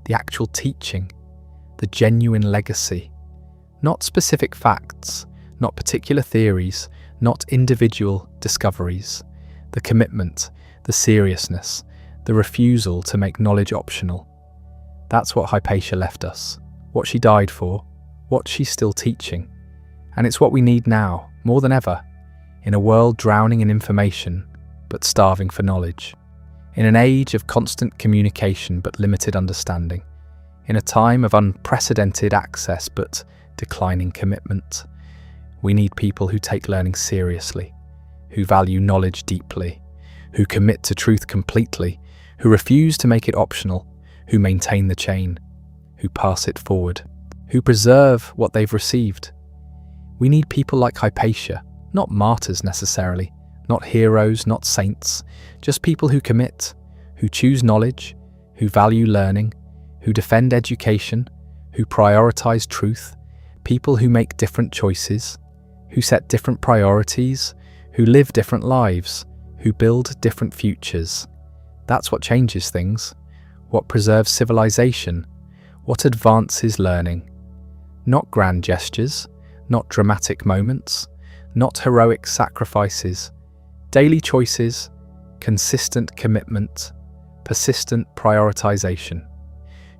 The actual teaching, the genuine legacy. Not specific facts, not particular theories, not individual discoveries. The commitment, the seriousness, the refusal to make knowledge optional. That's what Hypatia left us, what she died for, what she's still teaching. And it's what we need now, more than ever, in a world drowning in information, but starving for knowledge. In an age of constant communication but limited understanding. In a time of unprecedented access but declining commitment. We need people who take learning seriously, who value knowledge deeply, who commit to truth completely, who refuse to make it optional, who maintain the chain, who pass it forward, who preserve what they've received. We need people like Hypatia, not martyrs necessarily, not heroes, not saints, just people who commit, who choose knowledge, who value learning, who defend education, who prioritize truth, people who make different choices, who set different priorities, who live different lives, who build different futures. That's what changes things, what preserves civilization, what advances learning. Not grand gestures, not dramatic moments, not heroic sacrifices, daily choices, consistent commitment, persistent prioritization.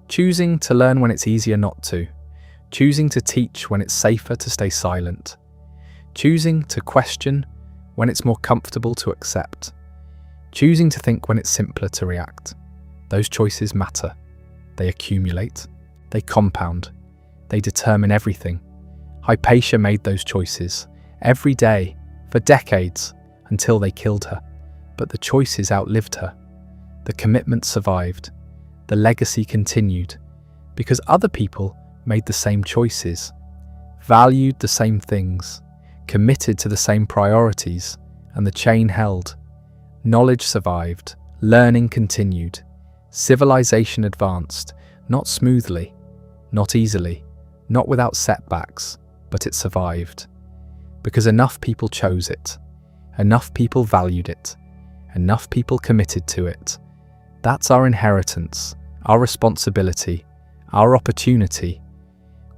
Choosing to learn when it's easier not to, choosing to teach when it's safer to stay silent, choosing to question when it's more comfortable to accept, choosing to think when it's simpler to react. Those choices matter. They accumulate, they compound, they determine everything. Hypatia made those choices every day for decades until they killed her. But the choices outlived her. The commitment survived. The legacy continued because other people made the same choices, valued the same things, committed to the same priorities, and the chain held. Knowledge survived, learning continued, civilization advanced, not smoothly, not easily, not without setbacks, but it survived. Because enough people chose it, enough people valued it, enough people committed to it. That's our inheritance, our responsibility, our opportunity.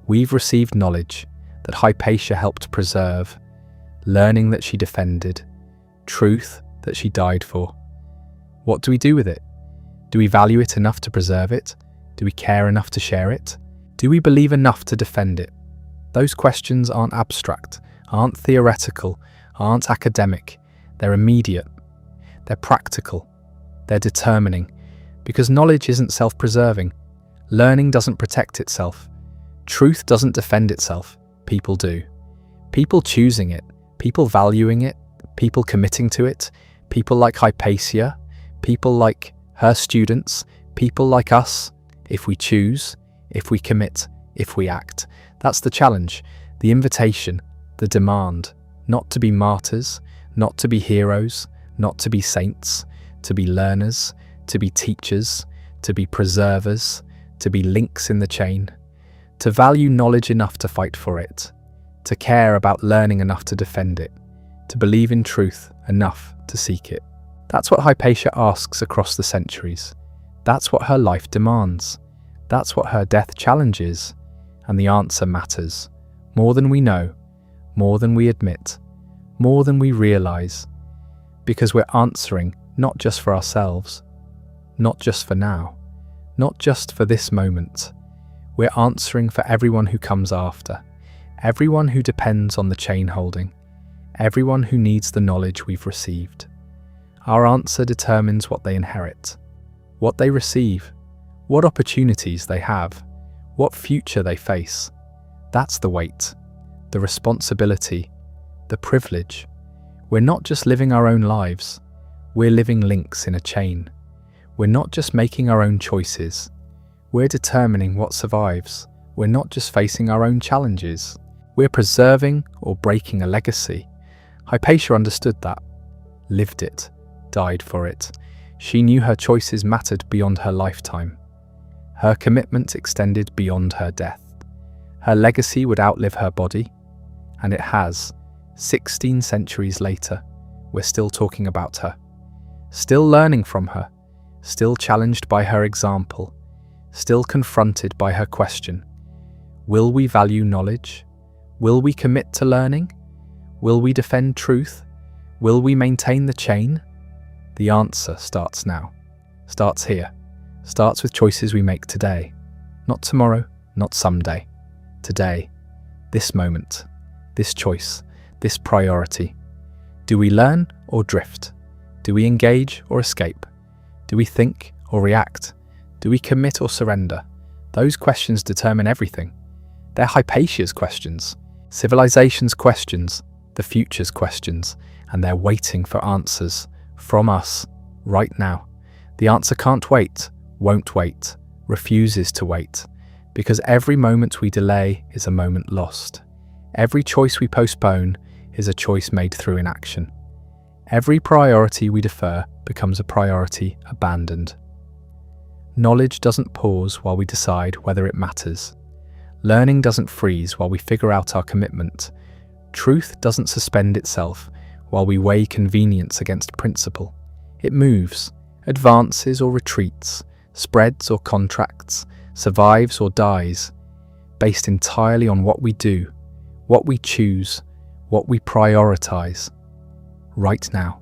We've received knowledge that Hypatia helped preserve, learning that she defended, truth that she died for. What do we do with it? Do we value it enough to preserve it? Do we care enough to share it? Do we believe enough to defend it? Those questions aren't abstract, aren't theoretical, aren't academic. They're immediate. They're practical. They're determining. Because knowledge isn't self-preserving. Learning doesn't protect itself. Truth doesn't defend itself. People do. People choosing it, people valuing it, people committing to it, people like Hypatia, people like her students, people like us, if we choose, if we commit, if we act. That's the challenge, the invitation, the demand, not to be martyrs, not to be heroes, not to be saints, to be learners, to be teachers, to be preservers, to be links in the chain, to value knowledge enough to fight for it, to care about learning enough to defend it, to believe in truth enough to seek it. That's what Hypatia asks across the centuries. That's what her life demands. That's what her death challenges. And the answer matters. More than we know, more than we admit, more than we realize. Because we're answering not just for ourselves, not just for now, not just for this moment. We're answering for everyone who comes after, everyone who depends on the chain holding, everyone who needs the knowledge we've received. Our answer determines what they inherit, what they receive, what opportunities they have, what future they face. That's the weight, the responsibility, the privilege. We're not just living our own lives, we're living links in a chain. We're not just making our own choices. We're determining what survives. We're not just facing our own challenges. We're preserving or breaking a legacy. Hypatia understood that, lived it, died for it. She knew her choices mattered beyond her lifetime. Her commitment extended beyond her death. Her legacy would outlive her body, and it has. 16 centuries later, we're still talking about her, still learning from her, still challenged by her example, still confronted by her question. Will we value knowledge? Will we commit to learning? Will we defend truth? Will we maintain the chain? The answer starts now, starts here, starts with choices we make today. Not tomorrow, not someday. Today, this moment, this choice, this priority. Do we learn or drift? Do we engage or escape? Do we think or react? Do we commit or surrender? Those questions determine everything. They're Hypatia's questions, civilization's questions, the future's questions, and they're waiting for answers from us right now. The answer can't wait, won't wait, refuses to wait, because every moment we delay is a moment lost. Every choice we postpone is a choice made through inaction. Every priority we defer becomes a priority abandoned. Knowledge doesn't pause while we decide whether it matters. Learning doesn't freeze while we figure out our commitment. Truth doesn't suspend itself while we weigh convenience against principle. It moves, advances or retreats, spreads or contracts, survives or dies, based entirely on what we do, what we choose, what we prioritize, right now.